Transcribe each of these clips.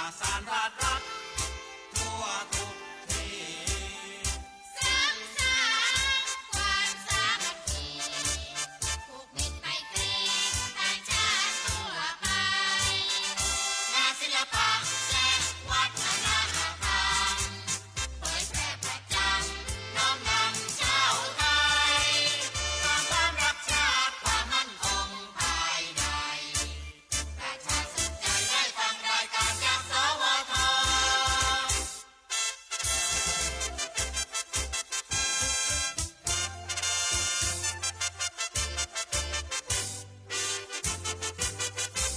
ประสานราชรัฐทั่วทุกที่ สร้างสรรค์ความสามัคคีผูกมิตรไมตรีต่างชาติทั่วไปงานศิลปะและวัฒนธรรมเผยแพร่ประจำน้อมนำชาวไทยสร้างความรักชาติความมั่นคงภายในประชาสนใจได้ฟังรายการจากสวท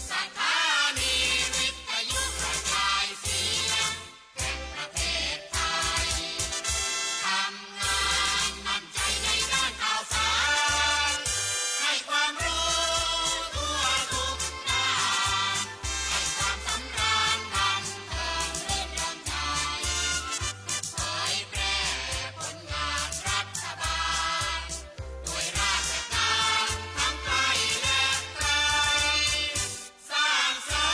สถานีวิทยุกระจายเสียงแห่งประเทศไทยทำงานมั่นใจในด้านข่าวสารให้ความรู้ทั่วทุกด้านให้ความสำราญบันเทิงรื่นเริงใจเผยแพร่ผลงานรัฐบาลด้วยราชการทั้งไกลและไกล สร้างเสริ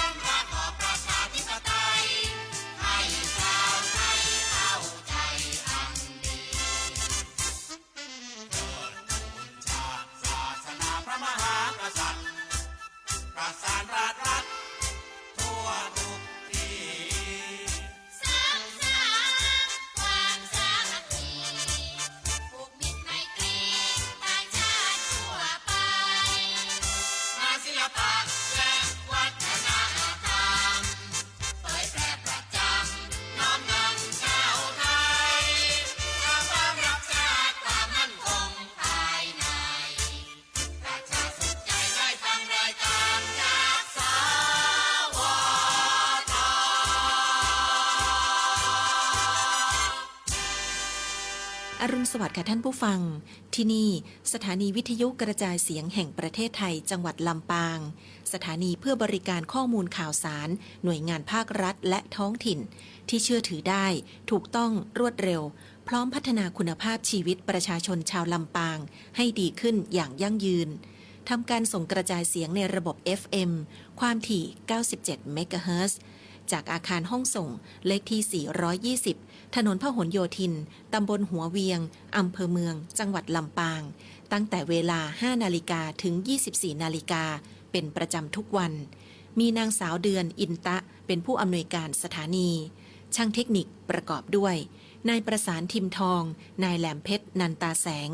มระบอบประชาธิปไตยให้ชาวไทยเข้าใจอันดีเทิดทูนชาติศาสนาพระมหากษัตริย์ประสานราชรัฐทั่วทุกที่สร้างสรรค์ความสามัคคีผูกมิตรไมตรีต่างชาติทั่วไปงานศิลปะและวัฒนธรรมเผยแพร่ประจำน้อมนำชาวไทยสร้างความรักชาติความมั่นคงภายในประชาสนใจได้ฟังรายการจากสวท อรุณสวัสดิ์ค่ะท่านผู้ฟังที่นี่สถานีวิทยุกระจายเสียงแห่งประเทศไทยจังหวัดลำปางสถานีเพื่อบริการข้อมูลข่าวสารหน่วยงานภาครัฐและท้องถิ่นที่เชื่อถือได้ถูกต้องรวดเร็วพร้อมพัฒนาคุณภาพชีวิตประชาชนชาวลำปางให้ดีขึ้นอย่างยั่งยืนทำการส่งกระจายเสียงในระบบ FM ความถี่ 97 เมกะเฮิรตซ์จากอาคารห้องส่งเลขที่ 420 ถนนพหลโยธิน ตำบลหัวเวียง อำเภอเมือง จังหวัดลำปาง ตั้งแต่เวลา 5 นาฬิกาถึง 24 นาฬิกา เป็นประจำทุกวัน มีนางสาวเดือนอินตะเป็นผู้อำนวยการสถานี ช่างเทคนิคประกอบด้วย นายประสานทิมทอง นายแหลมเพชรนันตาแสง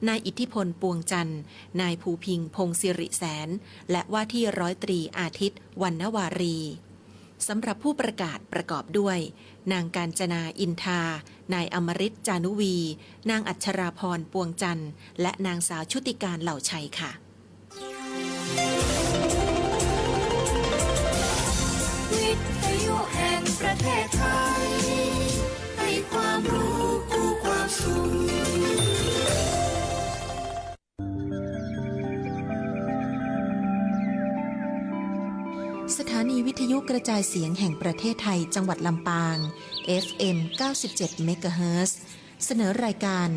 นายอิทธิพลปวงจันทร์ นายภูพิงพงศิริแสน และว่าที่ร้อยตรีอาทิตย์วรรณวารีสำหรับผู้ประกาศประกอบด้วย นางกาญจนาอินทา นายอมฤตจานุวี นางอัชราพรปวงจันทร์ และนางสาวชุติการเหล่าชัยค่ะ วิทยุแห่งประเทศไทยให้ความรู้คู่ความสุข สถานีวิทยุกระจายเสียงแห่งประเทศไทยจังหวัดลำปาง FM 97 เมกะเฮิรตซ์เสนอรายการ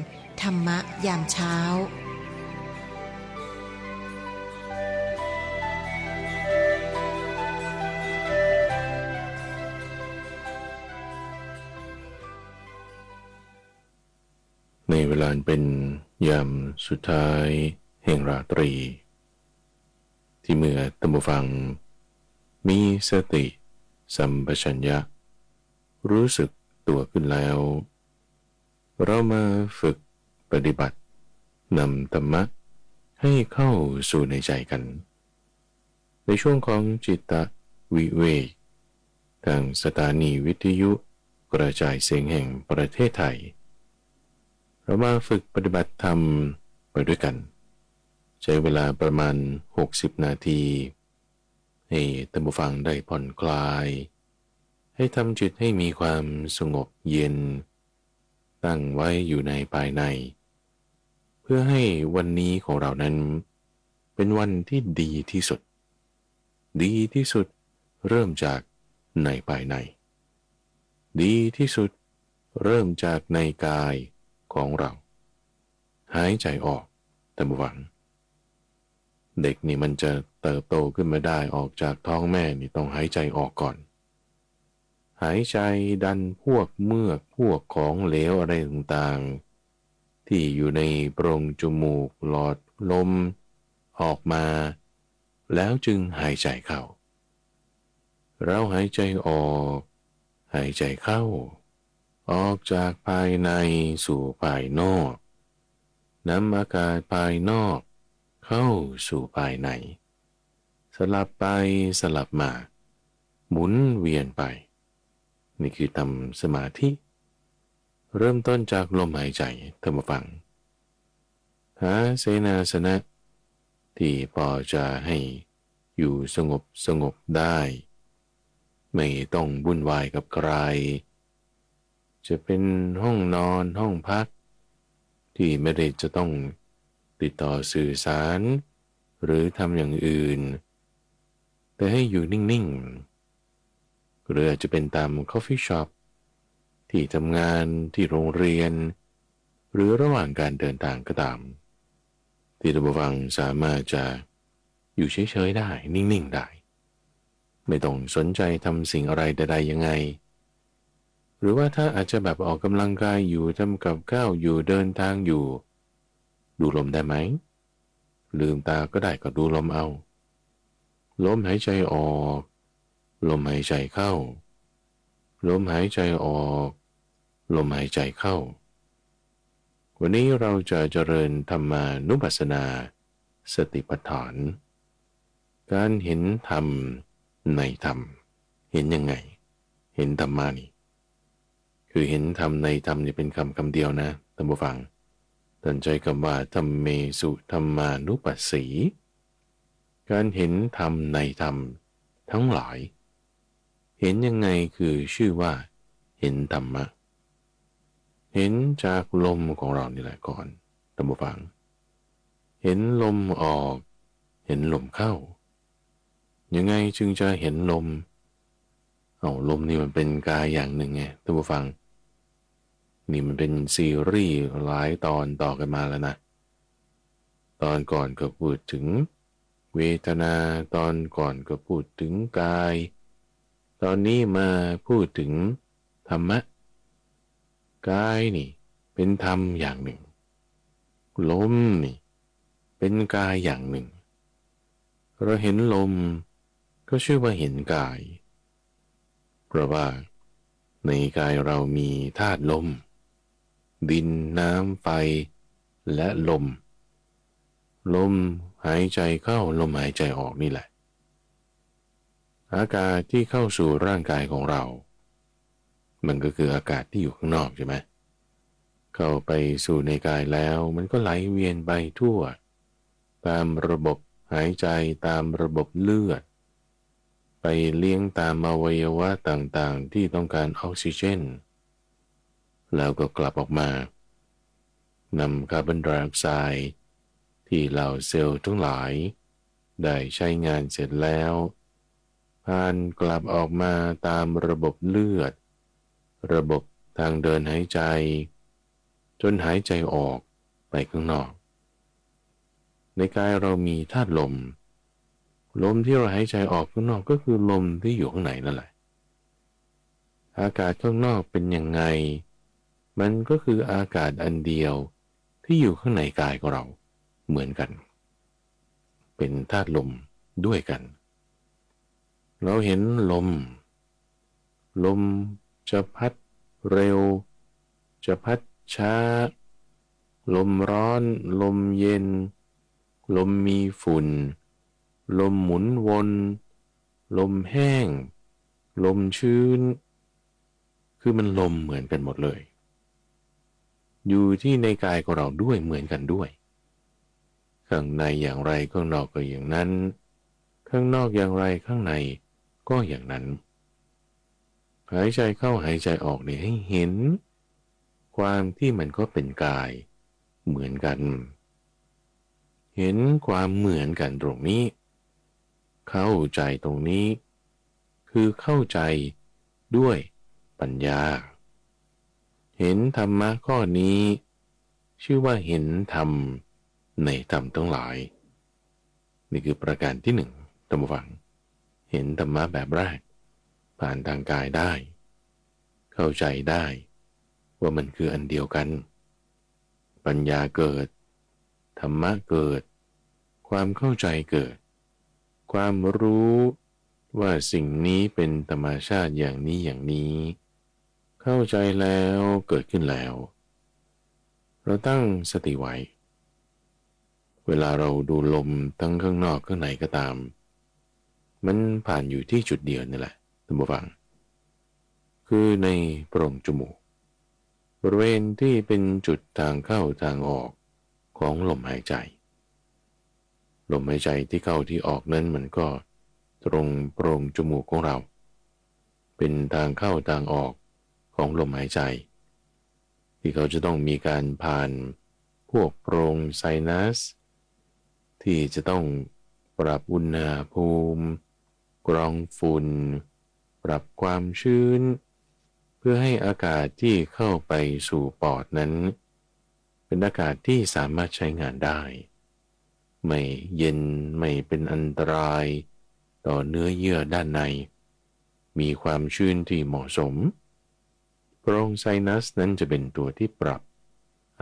ธรรมะยามเช้าในเวลาเป็นยามสุดท้ายแห่งราตรีที่เมื่อท่านผู้ฟังมีสติสัมปชัญญะรู้สึกตัวขึ้นแล้วเรามาฝึกปฏิบัตินำธรรมะให้เข้าสู่ในใจกันในช่วงของจิตตวิเวกทางสถานีวิทยุกระจายเสียงแห่งประเทศไทยเรามาฝึกปฏิบัติธรรมไปด้วยกันใช้เวลาประมาณ60 นาทีให้ท่านผู้ฟังได้ผ่อนคลายให้ทำจิตให้มีความสงบเย็นตั้งไว้อยู่ในภายในเพื่อให้วันนี้ของเรานั้นเป็นวันที่ดีที่สุดดีที่สุดเริ่มจากในภายในดีที่สุดเริ่มจากในกายของเราหายใจออกท่านผู้ฟังเด็กนี่มันจะเติบโตขึ้นมาได้ออกจากท้องแม่นี่ต้องหายใจออกก่อน หายใจดันพวกเมือกพวกของเหลวอะไรต่างๆที่อยู่ในโพรงจมูกหลอดลมออกมาแล้วจึงหายใจเข้าเราหายใจออกหายใจเข้าออกจากภายในสู่ภายนอกนำอากาศภายนอกเข้าสู่ภายในสลับไปสลับมาหมุนเวียนไปนี่คือทำสมาธิเริ่มต้นจากลมหายใจท่านผู้ฟังหาเสนาสนะที่พอจะให้อยู่สงบได้ไม่ต้องวุ่นวายกับใครจะเป็นห้องนอนห้องพักที่ไม่ได้จะต้องติดต่อสื่อสารหรือทำอย่างอื่นแต่ให้อยู่นิ่งๆหรืออาจจะเป็นตาม coffee shop ที่ทำงานที่โรงเรียนหรือระหว่างการเดินทางก็ตามที่ท่านผู้ฟังสามารถจะอยู่เฉยๆได้นิ่งๆได้ไม่ต้องสนใจทำสิ่งอะไรใดๆยังไงหรือว่าถ้าอาจจะแบบออกกำลังกายอยู่ทำกับข้าวอยู่เดินทางอยู่ดูลมได้ไหมลืมตาก็ได้ก็ดูลมเอาลมหายใจออกลมหายใจเข้าลมหายใจออกลมหายใจเข้าวันนี้เราจะเจริญธรรมานุปัสสนาสติปัฏฐานการเห็นธรรมในธรรมเห็นยังไงเห็นธรรมานี่คือเห็นธรรมในธรรมนี่เป็นคำเดียวนะท่านผู้ฟังตั้งใจคำว่าธรรมเมสุธรรมานุปัสสีการเห็นธรรมในธรรมทั้งหลายเห็นยังไงคือชื่อว่าเห็นธรรมะเห็นจากลมของเรานี่แหละก่อนท่านผู้ฟังเห็นลมออกเห็นลมเข้ายังไงจึงจะเห็นลมลมนี่มันเป็นกายอย่างหนึ่งไงท่านผู้ฟังนี่มันเป็นซีรีส์หลายตอนต่อกันมาแล้วนะตอนก่อนก็พูดถึงเวทนาตอนก่อนก็พูดถึงกายตอนนี้มาพูดถึงธรรมะกายนี่เป็นธรรมอย่างหนึ่งลมนี่เป็นกายอย่างหนึ่งเราเห็นลมก็ชื่อว่าเห็นกายเพราะว่าในกายเรามีธาตุลมดินน้ำไฟและลมหายใจเข้าลมหายใจออกนี่แหละอากาศที่เข้าสู่ร่างกายของเรามันก็คืออากาศที่อยู่ข้างนอกใช่ไหมเข้าไปสู่ในกายแล้วมันก็ไหลเวียนไปทั่วตามระบบหายใจตามระบบเลือดไปเลี้ยงตามอวัยวะต่างๆที่ต้องการออกซิเจนแล้วก็กลับออกมานำคาร์บอนไดออกไซด์ที่เหล่าเซลล์ทั้งหลายได้ใช้งานเสร็จแล้วผ่านกลับออกมาตามระบบเลือดระบบทางเดินหายใจจนหายใจออกไปข้างนอกในกายเรามีธาตุลมที่เราหายใจออกข้างนอกก็คือลมที่อยู่ข้างในนั่นแหละอากาศข้างนอกเป็นยังไงมันก็คืออากาศอันเดียวที่อยู่ข้างในกายของเราเหมือนกันเป็นธาตุลมด้วยกันเราเห็นลมจะพัดเร็วจะพัดช้าลมร้อนลมเย็นลมมีฝุ่นลมหมุนวนลมแห้งลมชื้นคือมันลมเหมือนกันหมดเลยอยู่ที่ในกายของเราด้วยเหมือนกันด้วยข้างในอย่างไรข้างนอกก็อย่างนั้นข้างนอกอย่างไรข้างในก็อย่างนั้นหายใจเข้าหายใจออกเนี่ยให้เห็นความที่มันก็เป็นกายเหมือนกันเห็นความเหมือนกันตรงนี้เข้าใจตรงนี้คือเข้าใจด้วยปัญญาเห็นธรรมะข้อนี้ชื่อว่าเห็นธรรมในธรรมทั้งหลายนี่คือประการที่หนึ่งท่านผู้ฟังเห็นธรรมะแบบแรกผ่านทางกายได้ เข้าใจได้ว่ามันคืออันเดียวกันปัญญาเกิดธรรมะเกิดความเข้าใจเกิดความรู้ว่าสิ่งนี้เป็นธรรมชาติอย่างนี้อย่างนี้เข้าใจแล้วเกิดขึ้นแล้วเราตั้งสติไว้เวลาเราดูลมทั้งข้างนอกข้างในก็ตามมันผ่านอยู่ที่จุดเดียวนี่แหละท่านผู้ฟังคือในโพรงจมูกบริเวณที่เป็นจุดทางเข้าทางออกของลมหายใจลมหายใจที่เข้าที่ออกนั้นมันก็ตรงโพรงจมูกของเราเป็นทางเข้าทางออกของลมหายใจที่เขาจะต้องมีการผ่านพวกโพรงไซนัสที่จะต้องปรับอุณหภูมิกรองฝุ่นปรับความชื้นเพื่อให้อากาศที่เข้าไปสู่ปอดนั้นเป็นอากาศที่สามารถใช้งานได้ไม่เย็นไม่เป็นอันตรายต่อเนื้อเยื่อด้านในมีความชื้นที่เหมาะสมโพรงไซนัสนั้นจะเป็นตัวที่ปรับ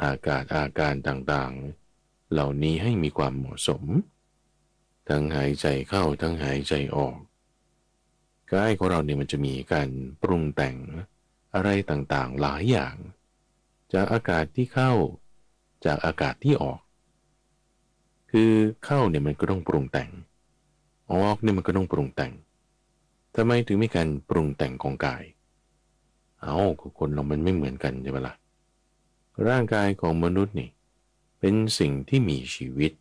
อากาศอาการต่างๆเหล่านี้ให้มีความเหมาะสมทั้งหายใจเข้าทั้งหายใจออกกายของเราเนี่ยมันจะมีการปรุงแต่งอะไรต่างๆหลายอย่างจากอากาศที่เข้าจากอากาศที่ออกคือเข้าเนี่ยมันก็ต้องปรุงแต่งออกเนี่ยมันก็ต้องปรุงแต่งทำไมถึงมีการปรุงแต่งของกายคนเรามันไม่เหมือนกันใช่ไหมล่ะร่างกายของมนุษย์นี่เป็นสิ่งที่มีชีวิต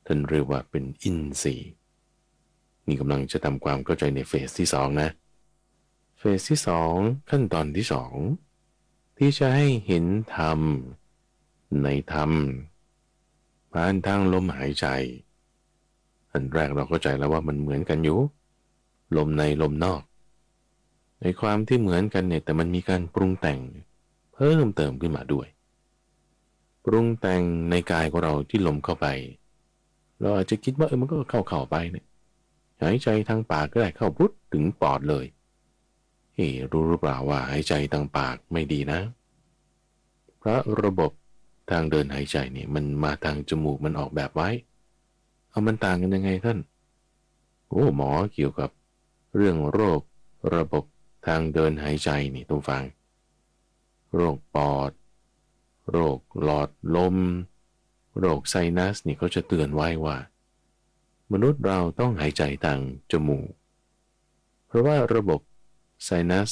ท่านเรียกว่าเป็นอินทรีย์นี่กำลังจะทำความเข้าใจในเฟสที่2นะเฟสที่2ขั้นตอนที่2ที่จะให้เห็นธรรมในธรรมผ่านทางลมหายใจอันแรกเราเข้าใจแล้วว่ามันเหมือนกันอยู่ลมในลมนอกในความที่เหมือนกันเนี่ยแต่มันมีการปรุงแต่งเพิ่มเติมขึ้นมาด้วยปรุงแต่งในกายของเราที่ลมเข้าไปเราอาจจะคิดว่ามันก็เข้าไปเนี่ยหายใจทางปากก็ได้เข้าพุทถึงปอดเลยรู้หรือเปล่าว่าหายใจทางปากไม่ดีนะเพราะระบบทางเดินหายใจเนี่ยมันมาทางจมูกมันออกแบบไว้มันต่างกันยังไงท่านหมอเกี่ยวกับเรื่องโรคระบบทางเดินหายใจนี่ต้องฟังโรคปอดโรคหลอดลมโรคไซนัสนี่เขาจะเตือนไว้ว่ามนุษย์เราต้องหายใจทางจมูกเพราะว่าระบบไซนัส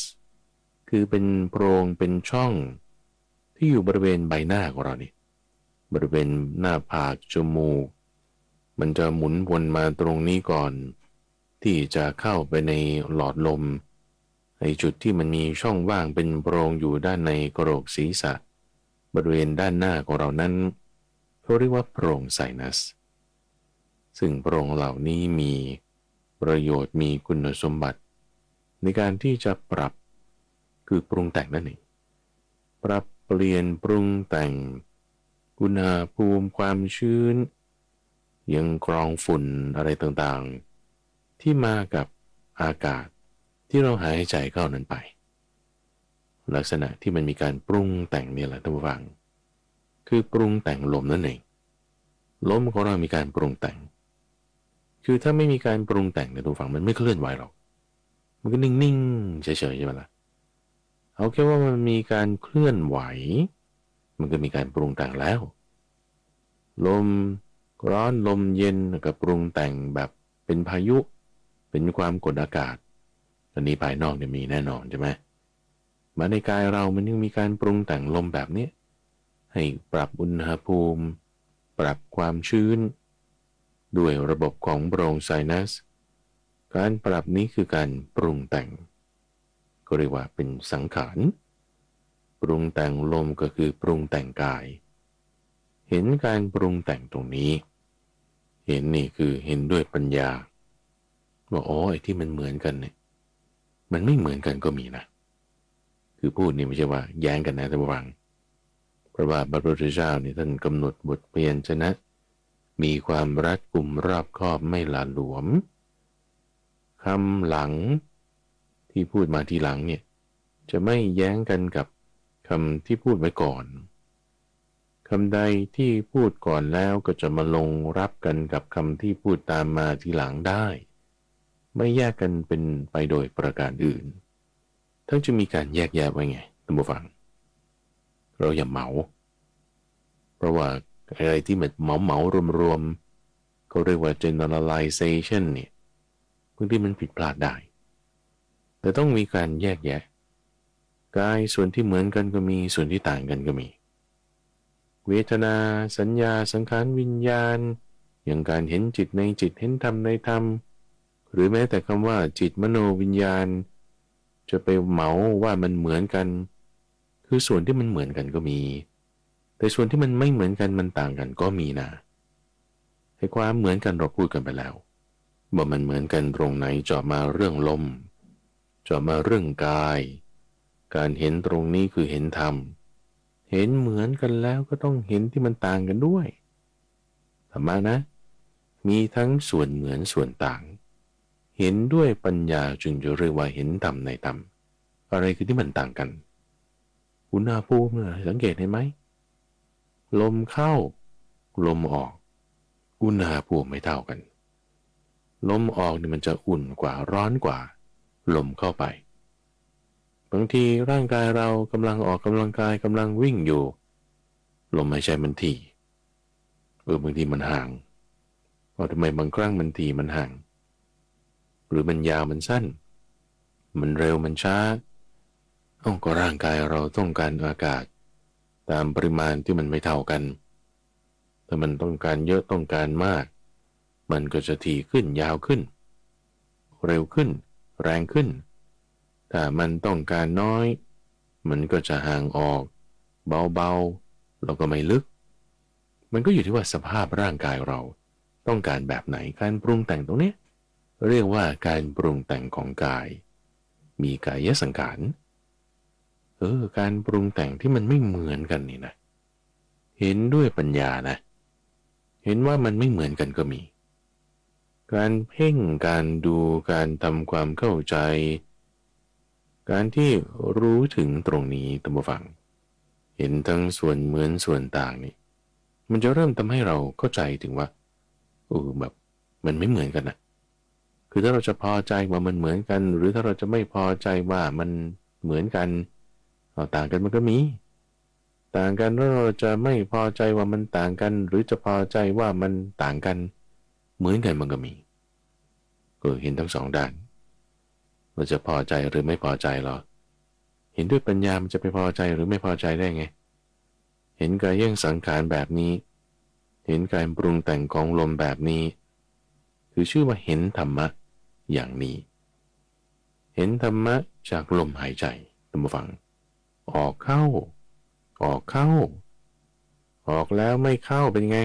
คือเป็นโพรงเป็นช่องที่อยู่บริเวณใบหน้าของเรานี่บริเวณหน้าผากจมูกมันจะหมุนวนมาตรงนี้ก่อนที่จะเข้าไปในหลอดลมในจุดที่มันมีช่องว่างเป็นโพรงอยู่ด้านในกระโหลกศีรษะบริเวณด้านหน้าของเรานั้นเขาเรียกว่าโพรงไซนัสซึ่งโพรงเหล่านี้มีประโยชน์มีคุณสมบัติในการที่จะปรับคือปรุงแต่งนั่นเองปรับเปลี่ยนปรุงแต่งอุณหภูมิความชื้นยังกรองฝุ่นอะไรต่างๆที่มากับอากาศที่เราหายใจเข้านั้นไปลักษณะที่มันมีการปรุงแต่งเนี่ยแหละท่านผู้ฟังคือปรุงแต่งลมนั่นเองลมของเรามีการปรุงแต่งคือถ้าไม่มีการปรุงแต่งเนี่ยท่านผู้ฟังมันไม่เคลื่อนไหวหรอกมันก็นิ่งๆเฉยๆใช่ไหมล่ะเอาแค่ว่ามันมีการเคลื่อนไหวมันก็มีการปรุงแต่งแล้วลมร้อนลมเย็นกับปรุงแต่งแบบเป็นพายุเป็นความกดอากาศอันนี้ภายนอกเนี่ยมีแน่นอนใช่ไหมมาในกายเรามันยังมีการปรุงแต่งลมแบบนี้ให้ปรับอุณหภูมิปรับความชื้นด้วยระบบของโพรงไซนัสการปรับนี้คือการปรุงแต่งก็เรียกว่าเป็นสังขารปรุงแต่งลมก็คือปรุงแต่งกายเห็นการปรุงแต่งตรงนี้เห็นนี่คือเห็นด้วยปัญญาว่าไอ้ที่มันเหมือนกันเนี่ยมันไม่เหมือนกันก็มีนะคือพูดนี่ไม่ใช่ว่าแย้งกันนะท่านผู้ฟังเพราะว่าพระพุทธเจ้านี่ท่านกำหนดบทเพียรชนะมีความรัดกุมรอบคอบไม่หละหลวมคำหลังที่พูดมาทีหลังเนี่ย จะไม่แย้งกันกับคำที่พูดไว้ก่อนคำใดที่พูดก่อนแล้วก็จะมาลงรับกันกับคำที่พูดตามมาทีหลังได้ไม่แยกกันเป็นไปโดยประการอื่นทั้งจะมีการแยกแยะไว้ไงท่านผู้ฟังเราอย่าเหมาเพราะว่าอะไรที่มันเหมารวมๆเขาเรียกว่า generalization เนี่ยบางทีมันผิดพลาดได้แต่ต้องมีการแยกแยะกายส่วนที่เหมือนกันก็มีส่วนที่ต่างกันก็มีเวทนาสัญญาสังขารวิญญาณอย่างการเห็นจิตในจิตเห็นธรรมในธรรมหรือแม้แต่คำว่าจิตมโนวิญญาณจะไปเหมาว่ามันเหมือนกันคือส่วนที่มันเหมือนกันก็มีแต่ส่วนที่มันไม่เหมือนกันมันต่างกันก็มีนะให้ความเหมือนกันเราพูดกันไปแล้วว่ามันเหมือนกันตรงไหนเจาะมาเรื่องลมเจาะมาเรื่องกายการเห็นตรงนี้คือเห็นธรรมเห็นเหมือนกันแล้วก็ต้องเห็นที่มันต่างกันด้วยธรรมะนะมีทั้งส่วนเหมือนส่วนต่างเห็นด้วยปัญญาจึงจะเรียกว่าเห็นธรรมในธรรมอะไรคือที่มันต่างกันอุณหภูมิสังเกตเห็นไหมลมเข้าลมออกอุณหภูมิไม่เท่ากันลมออกนี่มันจะอุ่นกว่าร้อนกว่าลมเข้าไปบางทีร่างกายเรากำลังออกกำลังกายกำลังวิ่งอยู่ลมหายใจมันถี่บางทีมันห่างทำไมบางครั้งมันถี่มันห่างหรือมันยาวมันสั้นมันเร็วมันช้าก็ร่างกายเราต้องการอากาศตามปริมาณที่มันไม่เท่ากันถ้ามันต้องการเยอะต้องการมากมันก็จะถี่ขึ้นยาวขึ้นเร็วขึ้นแรงขึ้นถ้ามันต้องการน้อยมันก็จะห่างออกเบาๆแล้วก็ไม่ลึกมันก็อยู่ที่ว่าสภาพร่างกายเราต้องการแบบไหนการปรุงแต่งตรงนี้เรียกว่าการปรุงแต่งของกายมีกายสังขารการปรุงแต่งที่มันไม่เหมือนกันนี่นะเห็นด้วยปัญญานะเห็นว่ามันไม่เหมือนกันก็มีการเพ่งการดูการทำความเข้าใจการที่รู้ถึงตรงนี้ท่านผู้ฟังเห็นทั้งส่วนเหมือนส่วนต่างนี่มันจะเริ่มทำให้เราเข้าใจถึงว่าแบบมันไม่เหมือนกันนะคือถ้าเราจะพอใจว่ามันเหมือนกันหรือถ้าเราจะไม่พอใจว่ามันเหมือนกันต่างกันมันก็มีต่างกันแล้วเราจะไม่พอใจว่ามันต่างกันหรือจะพอใจว่ามันต่างกันเหมือนกันมันก็มีเห็นทั้งสองด้านเราจะพอใจหรือไม่พอใจหรอเห็นด้วยปัญญามันจะไปพอใจหรือไม่พอใจได้ไงเห็นกายสังขารแบบนี้เห็นการปรุงแต่งของลมแบบนี้คือชื่อว่าเห็นธรรมะอย่างนี้เห็นธรรมะจากลมหายใจท่านผู้ฟังออกเข้าออกเข้าออกแล้วไม่เข้าเป็นไง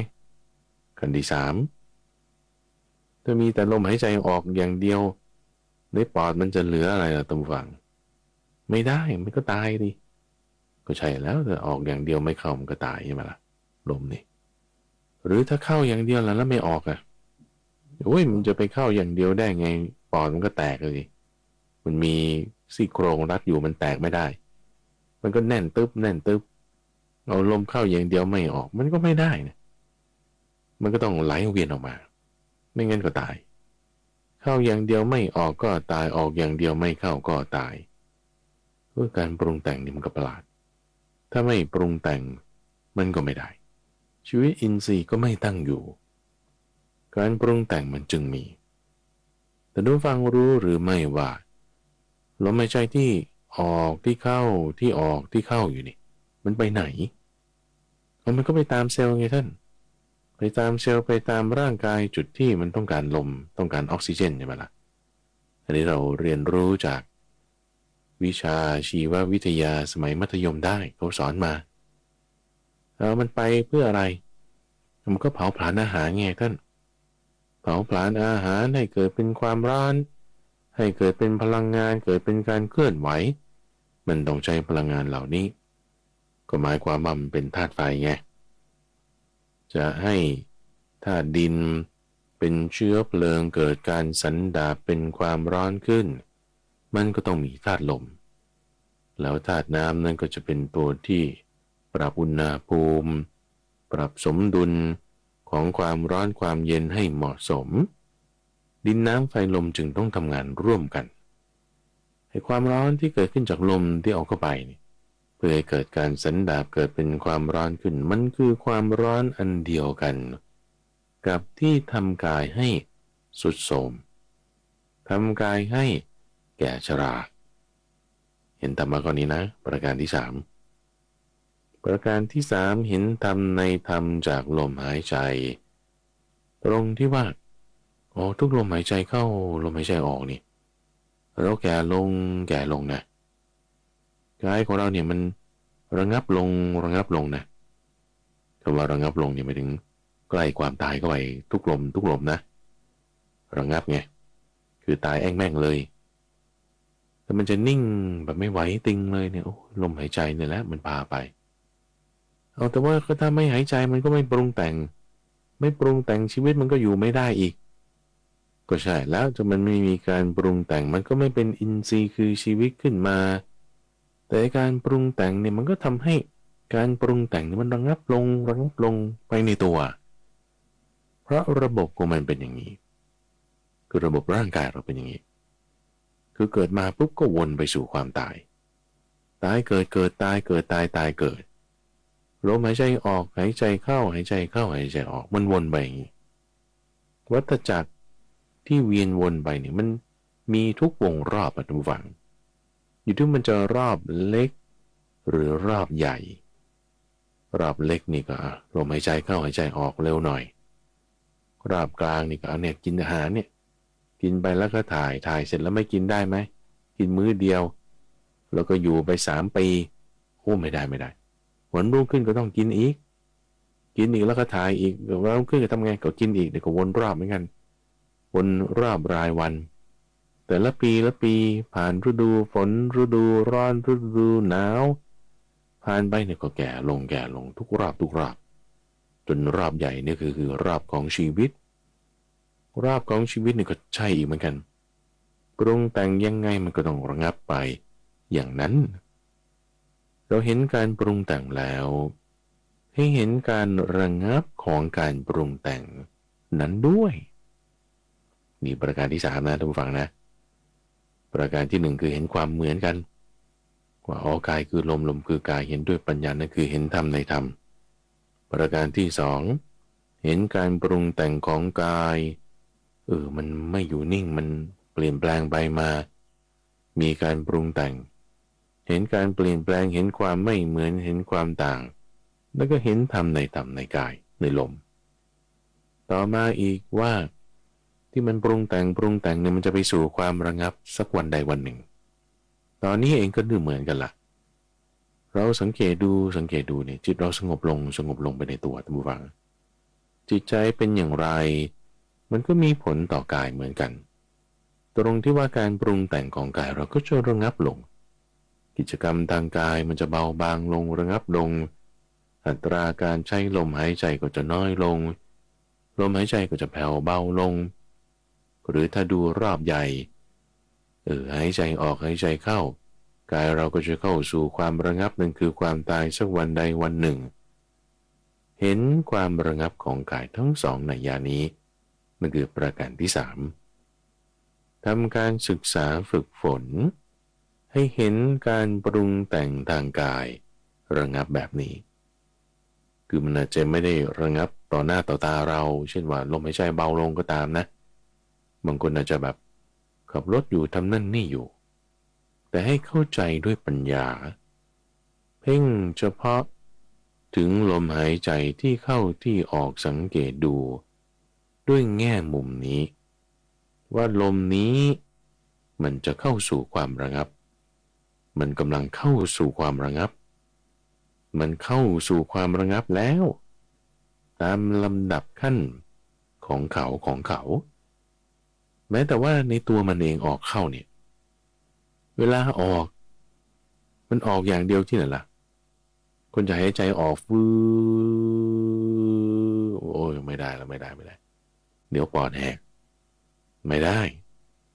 ขั้นที่3ถ้ามีแต่ลมหายใจออกอย่างเดียวในปอดมันจะเหลืออะไรล่ะท่านผู้ฟังไม่ได้มันก็ตายดิก็ใช่แล้วแต่ออกอย่างเดียวไม่เข้ามันก็ตายใช่ไหมล่ะลมนี่หรือถ้าเข้าอย่างเดียวแล้วไม่ออกมันจะไปเข้าอย่างเดียวได้ไงปอดมันก็แตกเลยมันมีซี่โครงรัดอยู่มันแตกไม่ได้มันก็แน่นตึ๊บแน่นตึ๊บเอาลมเข้าอย่างเดียวไม่ออกมันก็ไม่ได้นะมันก็ต้องไหลเวียนออกมาไม่งั้นก็ตายเข้าอย่างเดียวไม่ออกก็ตายออกอย่างเดียวไม่เข้าก็ตายการปรุงแต่งนี่มันก็ประหลาดถ้าไม่ปรุงแต่งมันก็ไม่ได้ชีวิตอินทรีย์ก็ไม่ตั้งอยู่การปรุงแต่งมันจึงมีแต่ดูฟังรู้หรือไม่ว่าลมหายใจที่ออกที่เข้าที่ออกที่เข้าอยู่นี่มันไปไหนมันก็ไปตามเซลล์ไงท่านไปตามเซลล์ไปตามร่างกายจุดที่มันต้องการลมต้องการออกซิเจนใช่ไหมล่ะอันนี้เราเรียนรู้จากวิชาชีววิทยาสมัยมัธยมได้เขาสอนมามันไปเพื่ออะไรมันก็เผาผลาญอาหารไงท่านเผาผลาญอาหารให้เกิดเป็นความร้อนให้เกิดเป็นพลังงานเกิดเป็นการเคลื่อนไหวมันต้องใช้พลังงานเหล่านี้ก็หมายความว่ามันเป็นธาตุไฟไงจะให้ธาตุดินเป็นเชื้อเพลิงเกิดการสันดาปเป็นความร้อนขึ้นมันก็ต้องมีธาตุลม แล้วธาตุน้ำนั้นก็จะเป็นตัวที่ปรับอุณหภูมิปรับสมดุลของความร้อนความเย็นให้เหมาะสมดินน้ำไฟลมจึงต้องทำงานร่วมกันให้ความร้อนที่เกิดขึ้นจากลมที่ออกเข้าไปนี่เพื่อให้เกิดการสันดาปเกิดเป็นความร้อนขึ้นมันคือความร้อนอันเดียวกันกับที่ทำกายให้ทรุดโทรมทำกายให้แก่ชราเห็นธรรมะข้อนี้นะประการที่สามประการที่สามเห็นธรรมในธรรมจากลมหายใจตรงที่ว่าทุกลมหายใจเข้าลมหายใจออกนี่เราแก่ลงนะกายของเราเนี่ยมันระงับลงนะคำว่าระงับลงเนี่ยหมายถึงใกล้ความตายเข้าไปทุกลมนะระงับไงคือตายแอ้งแม่งเลยแต่มันจะนิ่งแบบไม่ไหวติงเลยเนี่ยลมหายใจเนี่ยแหละมันพาไปแต่ว่าถ้าไม่หายใจมันก็ไม่ปรุงแต่งชีวิตมันก็อยู่ไม่ได้อีกก็ใช่แล้วถ้ามันไม่มีการปรุงแต่งมันก็ไม่เป็นอินทรีย์คือชีวิตขึ้นมาแต่การปรุงแต่งเนี่ยมันก็ทำให้การปรุงแต่งเนี่ยมันระงับลงไปในตัวเพราะระบบของมันเป็นอย่างนี้คือระบบร่างกายเราเป็นอย่างนี้คือเกิดมาปุ๊บก็วนไปสู่ความตายเกิดตายเกิดลมหายใจออกหายใจเข้าหายใจออกมันวนไปอย่างนี้วัฏจักรที่เวียนวนไปเนี่ยมันมีทุกวงรอบทุกฝั่งอยู่ที่มันจะรอบเล็กหรือรอบใหญ่รอบเล็กนี่ก็ลมหายใจเข้าหายใจออกเร็วหน่อยรอบกลางนี่ก็เนี่ยกินอาหารเนี่ยกินไปแล้วก็ถ่ายเสร็จแล้วไม่กินได้ไหมกินมื้อเดียวแล้วก็อยู่ไป3 ปีไม่ได้วันรุ่งขึ้นก็ต้องกินอีกแล้วก็ถ่ายอีกวันรุ่งขึ้นก็ทำไงก็กินอีกเดี๋ยวก็วนรอบเหมือนกันวนรอบรายวันแต่ละปีผ่านฤดูฝนฤดูร้อนฤดูหนาวผ่านไปเนี่ยก็แก่ลงทุกรอบจนรอบใหญ่เนี่ยคือรอบของชีวิตนี่ก็ใช่อีกเหมือนกันปรุงแต่งยังไงมันก็ต้องระงับไปอย่างนั้นเราเห็นการปรุงแต่งแล้วให้เห็นการระงับของการปรุงแต่งนั้นด้วยนี่ประการที่3นะท่านผู้ฟังนะประการที่1คือเห็นความเหมือนกันว่ากายคือลมคือกายเห็นด้วยปัญญานั่นคือเห็นธรรมในธรรมประการที่2เห็นการปรุงแต่งของกายมันไม่อยู่นิ่งมันเปลี่ยนแปลงไปมามีการปรุงแต่งเห็นการเปลี่ยนแปลงเห็นความไม่เหมือนเห็นความต่างแล้วก็เห็นธรรมในกายในลมต่อมาอีกว่าที่มันปรุงแต่งเนี่ยมันจะไปสู่ความระงับสักวันใดวันหนึ่งตอนนี้เองก็ดูเหมือนกันละเราสังเกตดูเนี่ยจิตเราสงบลงไปในตัวท่านผู้ฟังจิตใจเป็นอย่างไรมันก็มีผลต่อกายเหมือนกันตรงที่ว่าการปรุงแต่งของกายเราก็จะระงับลงกิจกรรมทางกายมันจะเบาบางลงระงับลงอัตราการใช้ลมหายใจก็จะน้อยลงลมหายใจก็จะแผ่วเบาลงหรือถ้าดูรอบใหญ่หายใจออกหายใจเข้ากายเราก็จะเข้าสู่ความระงับนั่นคือความตายสักวันใดวันหนึ่งเห็นความระงับของกายทั้ง2ในยานี้นั่นคือประการที่3ทำการศึกษาฝึกฝนให้เห็นการปรุงแต่งทางกายระงับแบบนี้คือมันอาจจะไม่ได้ระงับต่อหน้าต่อตาเราเช่นว่าลมหายใจเบาลงก็ตามนะบางคนอาจจะแบบขับรถอยู่ทำนั่นนี่อยู่แต่ให้เข้าใจด้วยปัญญาเพ่งเฉพาะถึงลมหายใจที่เข้าที่ออกสังเกตดูด้วยแง่มุมนี้ว่าลมนี้มันจะเข้าสู่ความระงับมันกำลังเข้าสู่ความระงับมันเข้าสู่ความระงับแล้วตามลำดับขั้นของเขาแม้แต่ว่าในตัวมันเองออกเข้าเนี่ยเวลาออกมันออกอย่างเดียวที่ไหนล่ะคนจะหายใจออกไม่ได้เดี๋ยวปอดแหกไม่ได้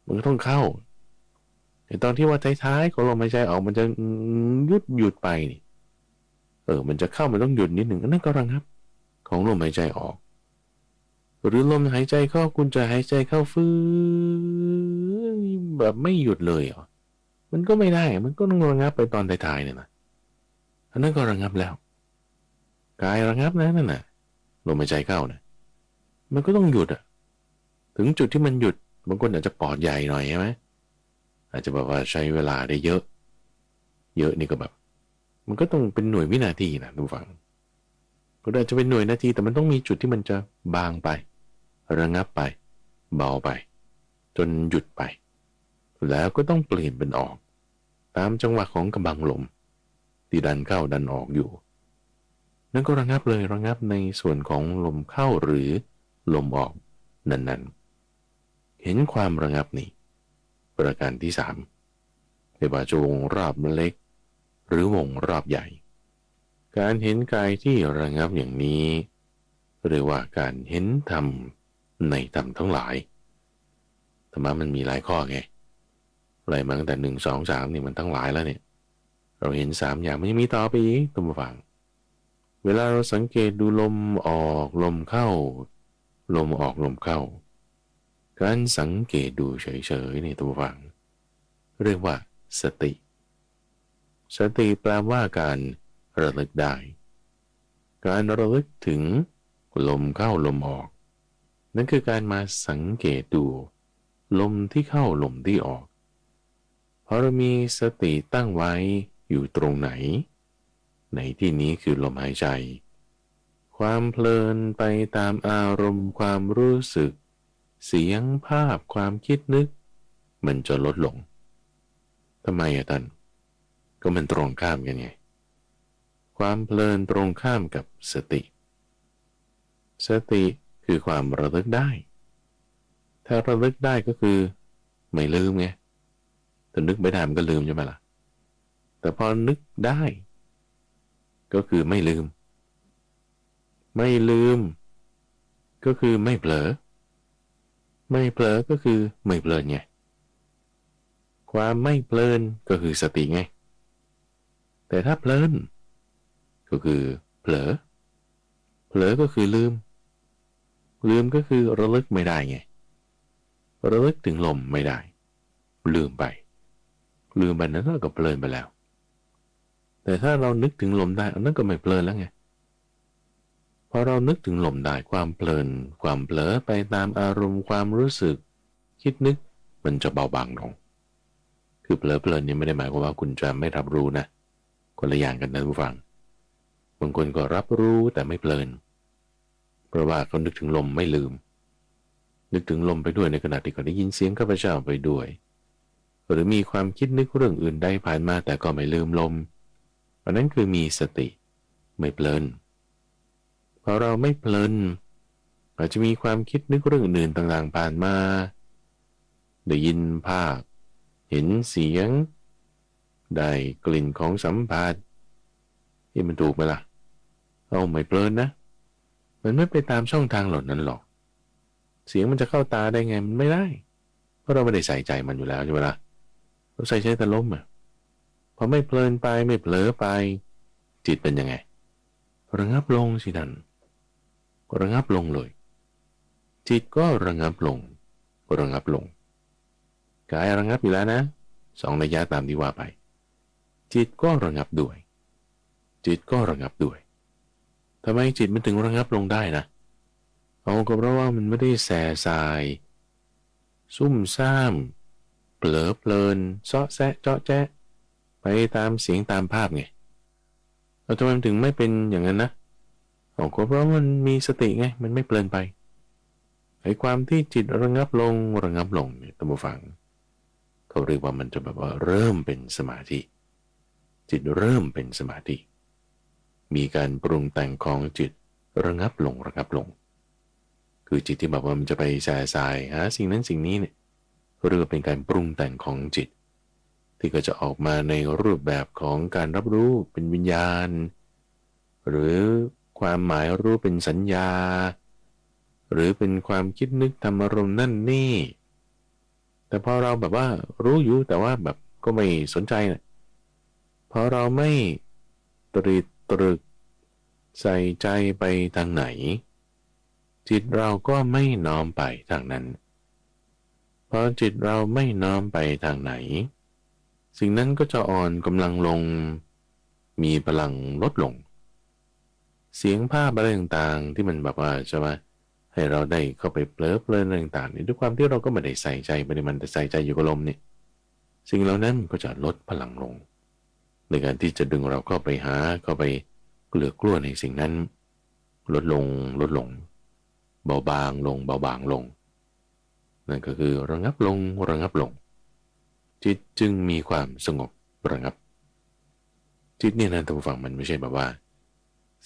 มันก็ต้องเข้า ตอนที่ว่าท้ายๆของลมหายใจออกมันจะหยุดไปนี่มันจะเข้ามันต้องหยุดนิดหนึ่งนั่นก็ระงับของลมหายใจออกหรือลมหายใจเข้าคุณจะหายใจเข้าฟื้นแบบไม่หยุดเลยเหรอมันก็ไม่ได้มันก็ต้องระงับไปตอนท้ายๆเนี่ยนะอันนั้นก็ระงับแล้วกายระงับนะนั่นน่ะลมหายใจเข้านะมันก็ต้องหยุดถึงจุดที่มันหยุดบางคนอาจจะปอดใหญ่หน่อยใช่ไหมอาจจะแบบว่าใช้เวลาได้เยอะนี่ก็แบบมันก็ต้องเป็นหน่วยวินาทีนะทุกฝั่งก็อาจจะเป็นหน่วยนาทีแต่มันต้องมีจุดที่มันจะบางไประงับไปเบาไปจนหยุดไปแล้วก็ต้องเปลี่ยนเป็นออกตามจังหวะของกำบังลมที่ดันเข้าดันออกอยู่นั่นก็ระงับเลยระงับในส่วนของลมเข้าหรือลมออกนั้นๆเห็นความระงับนี้ประการที่3ไม่ว่าจะวงรอบเล็กหรือวงรอบใหญ่การเห็นกายที่ระงับอย่างนี้เรียกว่าการเห็นธรรมในธรรมทั้งหลายธรรมะมันมีหลายข้อไงไล่มาตั้งแต่1 2 3นี่มันทั้งหลายแล้วเนี่ยเราเห็น3อย่างมันยังมีต่อไปอีกตัวฟังเวลาเราสังเกตดูลมออกลมเข้าลมออกลมเข้าการสังเกตดูเฉยๆในตัวฟังเรียกว่าสติแปลว่าการระลึกได้การระลึกถึงลมเข้าลมออกนั่นคือการมาสังเกตดูลมที่เข้าลมที่ออกพอเรามีสติตั้งไว้อยู่ตรงไหนในที่นี้คือลมหายใจความเพลินไปตามอารมณ์ความรู้สึกเสียงภาพความคิดนึกมันจะลดลงทำไมท่านก็มันตรงข้ามกันไงความเพลินตรงข้ามกับสติคือความระลึกได้ถ้าระลึกได้ก็คือไม่ลืมไงแต่นึกไม่ได้มันก็ลืมใช่ไหมล่ะแต่พอนึกได้ก็คือไม่ลืมก็คือไม่เผลอก็คือไม่เพลินไงความไม่เพลินก็คือสติไงแต่ถ้าเพลินก็คือเผลอก็คือลืมก็คือระลึกไม่ได้ไงระลึกถึงลมไม่ได้ลืมไปนั้นก็เพลินไปแล้วแต่ถ้าเรานึกถึงลมได้อันนั้นก็ไม่เพลินแล้วไงพอเรานึกถึงลมได้ความเพลินความเผลอไปตามอารมณ์ความรู้สึกคิดนึกมันจะเบาบางลงคือเผลอเพลินนี่ไม่ได้หมายความว่าคุณจะไม่รับรู้นะคนละอย่างกันนะผู้ฟังบางคนก็รับรู้แต่ไม่เพลินเพราะว่าเขานึกถึงลมไม่ลืมนึกถึงลมไปด้วยในขณะที่เขาได้ยินเสียงข้าพเจ้าไปด้วยหรือมีความคิดนึกเรื่องอื่นได้ผ่านมาแต่ก็ไม่ลืมลมอันนั้นคือมีสติไม่เพลินพอเราไม่เพลินอาจจะมีความคิดนึกเรื่องอื่นต่างๆผ่านมาได้ยินภาพเห็นเสียงได้กลิ่นของสัมผัสที่มันถูกไหมล่ะเอาไม่เพลินนะมันไม่ไปตามช่องทางเหล่านั้นหรอกเสียงมันจะเข้าตาได้ไงมันไม่ได้เพราะเราไม่ได้ใส่ใจมันอยู่แล้วใช่ไหมล่ะเราใส่ใจแต่ลมพอไม่เพลินไปไม่เผลอไปจิตเป็นยังไงระงับลงสิท่านระงับลงเลยจิตก็ระงับลงกายระงับอยู่แล้วนะ2 นัยยะตามที่ว่าไปจิตก็ระงับด้วยทำไมจิตมันถึงระงับลงได้นะเอาก็เพราะว่ามันไม่ได้แส่สายซุ่มซ่ามเผลอเพลินเซาะแซะเจาะแจ๊ะไปตามเสียงตามภาพไงเราทำไมถึงไม่เป็นอย่างนั้นนะเอาก็เพราะมันมีสติไงมันไม่เพลินไปไอ้ความที่จิตระงับลงเนี่ยท่านผู้ฟังเขาเรียกว่ามันจะแบบว่าเริ่มเป็นสมาธิจิตเริ่มเป็นสมาธิมีการปรุงแต่งของจิตระงับลงคือจิตที่แบบว่ามันจะไปแส่สายหาสิ่งนั้นสิ่งนี้เนี่ยเรียกว่าเป็นการปรุงแต่งของจิตที่ก็จะออกมาในรูปแบบของการรับรู้เป็นวิญญาณหรือความหมายรู้เป็นสัญญาหรือเป็นความคิดนึกทำอารมณ์นั่นนี่ แต่พอเราแบบว่ารู้อยู่แต่ว่าแบบก็ไม่สนใจนะพอเราไม่ตรีตรึกใส่ใจไปทางไหนจิตเราก็ไม่น้อมไปทางนั้นพอจิตเราไม่น้อมไปทางไหนสิ่งนั้นก็จะอ่อนกำลังลงมีพลังลดลงเสียงภาพอะไรต่างๆที่มันแบบว่าจะมาให้เราได้เข้าไปเพลิดเพลินอะไรต่างๆนี่ด้วยความที่เราก็ไม่ได้ใส่ใจไปในมันแต่ใส่ใจอยู่กับลมนี่สิ่งเหล่านั้นก็จะลดพลังลงในการที่จะดึงเราเข้าไปหาเข้าไปเกลือกลั้วในสิ่งนั้นลดลงลดลงเบาบางลงเบาบางลงนั่นก็คือระงับลงระงับลงจิตจึงมีความสงบระงับจิตเนี่ยนะท่านผู้ฟังมันไม่ใช่แบบว่า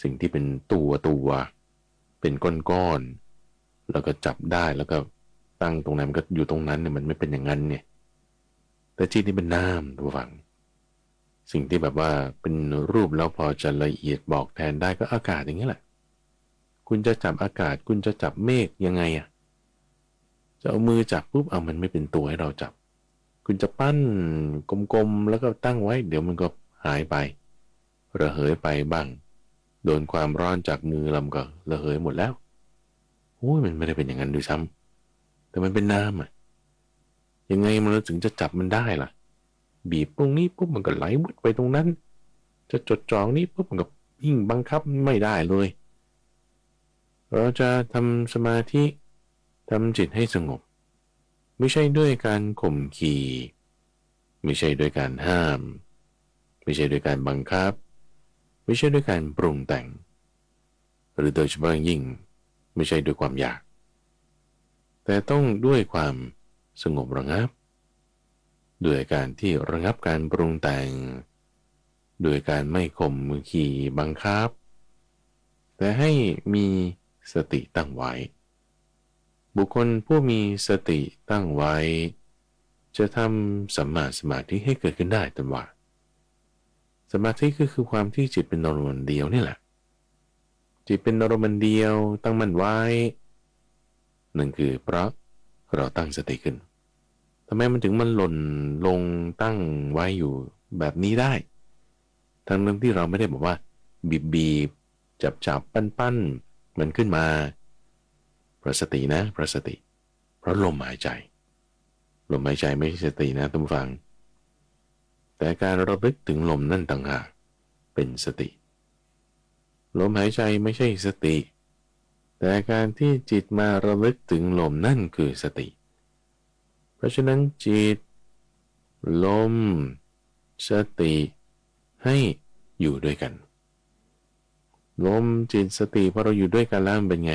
สิ่งที่เป็นตัวเป็นก้อนๆแล้วก็จับได้แล้วก็ตั้งตรงนั้นมันก็อยู่ตรงนั้นเนี่ยมันไม่เป็นอย่างนั้นเนี่ยแต่จิตนี่เป็นนามท่านผู้ฟังสิ่งที่แบบว่าเป็นรูปแล้วพอจะละเอียดบอกแทนได้ก็อากาศอย่างนี้แหละคุณจะจับอากาศคุณจะจับเมฆยังไงอะจะเอามือจับปุ๊บเอามันไม่เป็นตัวให้เราจับคุณจะปั้นกลมๆแล้วก็ตั้งไว้เดี๋ยวมันก็หายไประเหยไปบ้างโดนความร้อนจากมือลำก็ระเหยหมดแล้วโอ้ยมันไม่ได้เป็นอย่างนั้นด้วยซ้ำแต่มันเป็นน้ำอะยังไงมันถึงจะจับมันได้ล่ะบีบตรงนี้ปุ๊บมันก็ไหลวุดไปตรงนั้นจะจดจ่องนี้ปุ๊บมันก็ยิ่งบังคับไม่ได้เลยเราจะทำสมาธิทำจิตให้สงบไม่ใช่ด้วยการข่มขีไม่ใช่ด้วยการห้ามไม่ใช่ด้วยการบังคับไม่ใช่ด้วยการปรุงแต่งหรือโดยเฉพาะยิ่งไม่ใช่ด้วยความอยากแต่ต้องด้วยความสงบระงับด้วยการที่ระงับการปรุงแต่งด้วยการไม่ข่มขีบังคับแต่ให้มีสติตั้งไว้บุคคลผู้มีสติตั้งไว้จะทำสัมมาสมาธิให้เกิดขึ้นได้ตามว่าสมาธิก็คือความที่จิตเป็นอารมณ์เดียวนี่แหละจิตเป็นอารมณ์เดียวตั้งมั่นไว้นั่นคือเพราะเราตั้งสติขึ้นทำไมมันถึงมันหล่นลงตั้งไว้อยู่แบบนี้ได้ทั้งที่เราไม่ได้บอกว่าบีบจับปั้นมันขึ้นมาเพราะสตินะเพราะสติเพราะลมหายใจลมหายใจไม่ใช่สตินะท่านผู้ฟังแต่การระลึกถึงลมนั่นต่างหากเป็นสติลมหายใจไม่ใช่สติแต่การที่จิตมาระลึกถึงลมนั่นคือสติเพราะฉะนั้นจิตลมสติให้อยู่ด้วยกันลมจิตสติพอเราอยู่ด้วยกันแล้วมันเป็นไง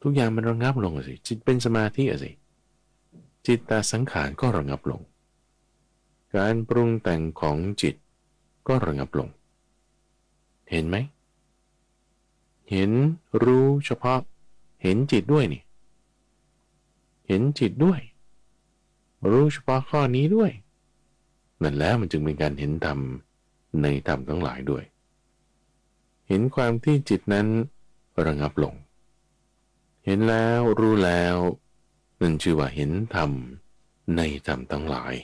ทุกอย่างมันระงับลงสิจิตเป็นสมาธิสิจิตตสังขารก็ระงับลงการปรุงแต่งของจิตก็ระงับลงเห็นไหมเห็นรู้เฉพาะเห็นจิตด้วยนี่เห็นจิตด้วยรู้เฉพาะข้อนี้ด้วยนั่นแล้วมันจึงเป็นการเห็นธรรมในธรรมทั้งหลายด้วยเห็นความที่จิตนั้นระงับลงเห็นแล้วรู้แล้วนั่นชื่อว่าเห็นธรรมในธรรมทั้งหลาย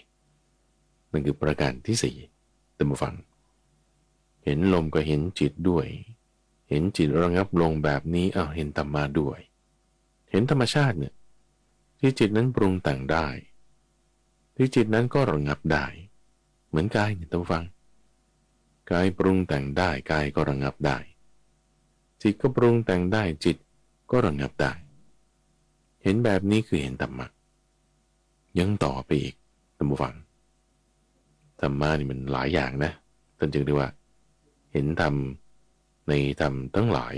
นั่นคือประการที่สี่ท่านผู้ฟังเห็นลมก็เห็นจิตด้วยเห็นจิตระงับลงแบบนี้เห็นธรรมะด้วยเห็นธรรมชาติเนี่ยที่จิตนั้นปรุงแต่งได้ที่จิตนั้นก็ระงับได้เหมือนกายเนี่ยท่านผู้ฟังกายปรุงแต่งได้กายก็ระงับได้จิตก็ปรุงแต่งได้จิตก็ระงับได้เห็นแบบนี้คือเห็นธรรมะยังต่อไปอีกท่านผู้ฟังธรรมะนี่มันหลายอย่างนะท่านจึงเรียกว่าเห็นธรรมในธรรมทั้งหลาย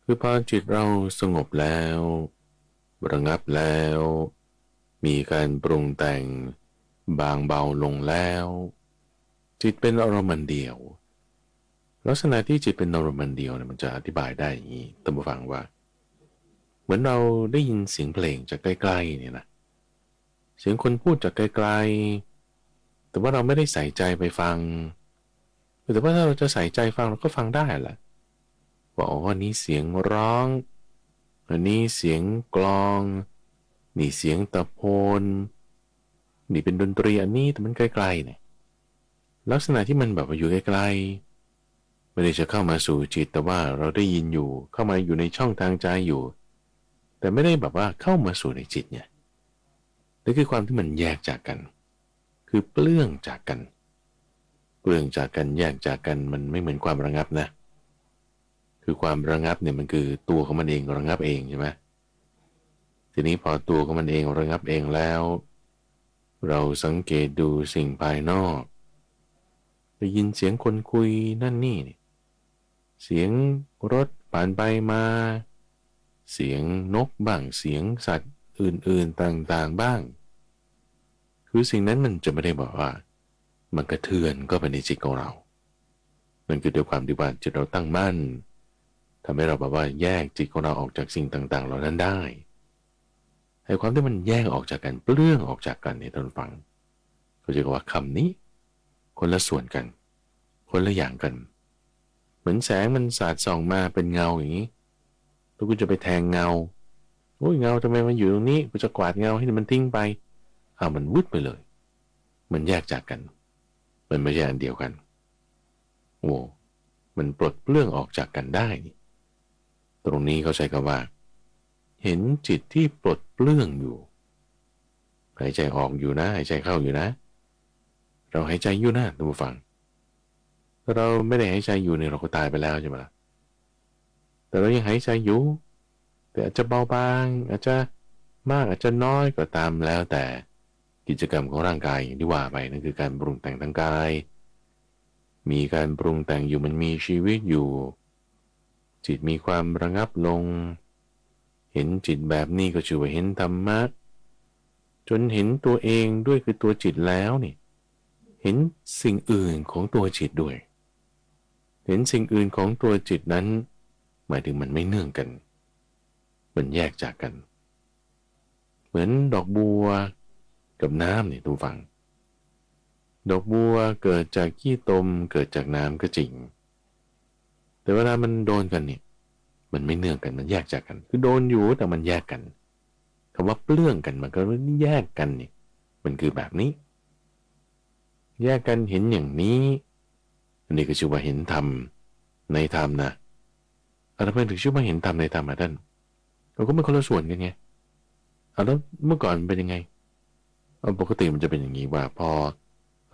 คือพอจิตเราสงบแล้วระงับแล้วมีการปรุงแต่งบางเบาลงแล้วจิตเป็นอารมณ์เดียวลักษณะที่จิตเป็นอารมณ์เดียวเนี่ยมันจะอธิบายได้อย่างนี้ท่านผู้ฟังว่าเหมือนเราได้ยินเสียงเพลงจากใกล้ๆเนี่ยนะเสียงคนพูดจากไกลๆแต่ว่าเราไม่ได้ใส่ใจไปฟังแต่ว่าถ้าเราจะใส่ใจฟังเราก็ฟังได้แหละว่าอันนี้เสียงร้องอันนี้เสียงกลอง นี่เสียงตะโพนนี่เป็นดนตรีอันนี้แต่มันไกลๆเนี่ยลักษณะที่มันแบบว่าอยู่ไกลๆไม่ได้จะเข้ามาสู่จิตแต่ว่าเราได้ยินอยู่เข้ามาอยู่ในช่องทางใจอยู่แต่ไม่ได้แบบว่าเข้ามาสู่ในจิตเนี่ยนั่นคือความที่มันแยกจากกันคือเปลื้องจากกันเปลื้องจากกันแยกจากกันมันไม่เหมือนความระงับนะคือความระงับเนี่ยมันคือตัวของมันเองระงับเองใช่ไหมทีนี้พอตัวของมันเองระงับเองแล้วเราสังเกตดูสิ่งภายนอกได้ยินเสียงคนคุยนั่นนี่เสียงรถผ่านไปมาเสียงนกบ้างเสียงสัตว์อื่นๆต่างๆบ้างคือสิ่งนั้นมันจะไม่ได้บอกว่ามันกระเทือนก็ไปในจิตของเรามันคือด้วยความที่ว่าจิตเราตั้งมั่นทำให้เราแบบว่าแยกจิตของเราออกจากสิ่งต่างๆเหล่านั้นได้ไอ้ความที่มันแยกออกจากกันเปลื้องออกจากกันในท่านฟังเขาจะบอกว่าคำนี้คนละส่วนกันคนละอย่างกันเหมือนแสงมันสาดส่องมาเป็นเงาอย่างนี้แล้วกูจะไปแทงเงาโอ้ยเงาทำไมมันอยู่ตรงนี้กูจะกวาดเงาให้มันทิ้งไปมันวืดไปเลยมันแยกจากกันมันไม่ใช่อันเดียวกันโอ้มันปลดเปลื้องออกจากกันได้นี่ตรงนี้เขาใช้คำว่าเห็นจิตที่ปลดเปลื้องอยู่หายใจออกอยู่นะหายใจเข้าอยู่นะเราหายใจอยู่นะท่านผู้ฟังเราไม่ได้หายใจอยู่เนี่ยเราก็ตายไปแล้วใช่ไหมล่ะแต่เรายังหายใจอยู่แต่อาจจะเบาบางอาจจะมากอาจจะน้อยก็ตามแล้วแต่กิจกรรมของร่างกายอย่างที่ว่าไปนั่นคือการปรุงแต่งทางกายมีการปรุงแต่งอยู่มันมีชีวิตอยู่จิตมีความระงับลงเห็นจิตแบบนี้ก็ชื่อว่าเห็นธรรมะจนเห็นตัวเองด้วยคือตัวจิตแล้วนี่เห็นสิ่งอื่นของตัวจิตด้วยเห็นสิ่งอื่นของตัวจิตนั้นหมายถึงมันไม่เนื่องกันมันแยกจากกันเหมือนดอกบัวกับน้ำนี่ทุกฝังดอกบัวเกิดจากขี้ตมเกิดจากน้ำก็จริงแต่เวลามันโดนกันเนี่ยมันไม่เนื่องกันมันแยกจากกันคือโดนอยู่แต่มันแยกกันคำว่าเปลื้องกันมันก็แยกกันนี่มันคือแบบนี้แยกกันเห็นอย่างนี้อันนี้ก็ชื่อว่าเห็นธรรมในธรรมนะทำไมถึงชื่อว่าเห็นธรรมในธรรมท่านเราก็ไม่คนละส่วนกันไงแล้วเมื่อก่อนเป็นยังไงปกติมันจะเป็นอย่างนี้ว่าพอ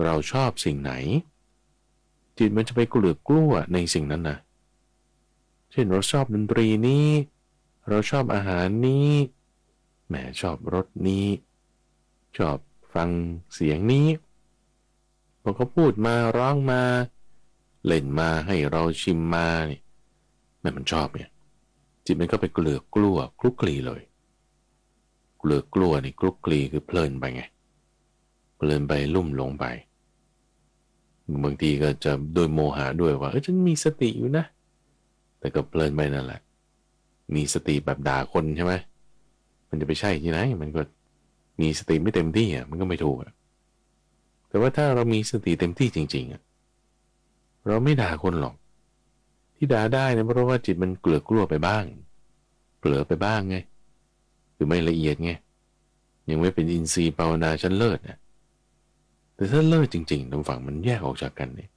เราชอบสิ่งไหนจิตมันจะไปกลัวในสิ่งนั้นนะเช่นเราชอบดนตรีนี้เราชอบอาหารนี้แหมชอบรสนี้ชอบฟังเสียงนี้พอเขาพูดมาร้องมาเล่นมาให้เราชิมมาเนี่ยแม่มันชอบเนี่ยจิตมันก็ไปกลัวคลุกคลีเลยกลัวนี่คลุกคลีคือเพลินไปไงเพลินไปลุ่มหลงไปบางทีก็จะโดยโมหะด้วยว่าฉันมีสติอยู่นะแต่ก็เพลินไปนั่นแหละมีสติแบบด่าคนใช่ไหมมันจะไปใช่ที่ไหนมันก็มีสติไม่เต็มที่มันก็ไม่ถูกแต่ว่าถ้าเรามีสติเต็มที่จริงๆเราไม่ด่าคนหรอกที่ด่าได้นะเพราะว่าจิตมันกลัวไปบ้างเผลอไปบ้างไงคือไม่ละเอียดไงยังไม่เป็นอินทรีย์ภาวนาชั้นเลิศนะแต่ถ้าเลิศจริงๆตรงฝั่งมันแยกออกจากกันเนี่ย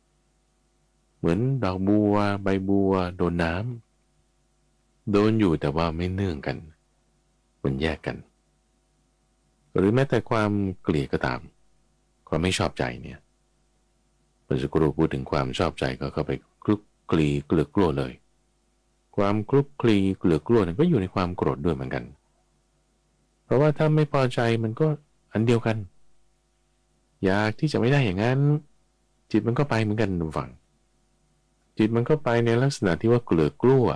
เหมือนดอกบัวใบบัวโดนน้ำโดนอยู่แต่ว่าไม่เนื่องกันมันแยกกันหรือแม้แต่ความเกลียดก็ตามความไม่ชอบใจเนี่ยเมื่อสักครู่พูดถึงความชอบใจก็เข้าไปคลุกคลีเกลือกลัวเลยความคลุกคลีเกลือกลัวนั้นก็อยู่ในความโกรธด้วยเหมือนกันเพราะว่าถ้าไม่พอใจมันก็อันเดียวกันอยากที่จะไม่ได้อย่างนั้นจิตมันก็ไปเหมือนกันดูฝั่งจิตมันก็ไปในลักษณะที่ว่าเกลือกลัว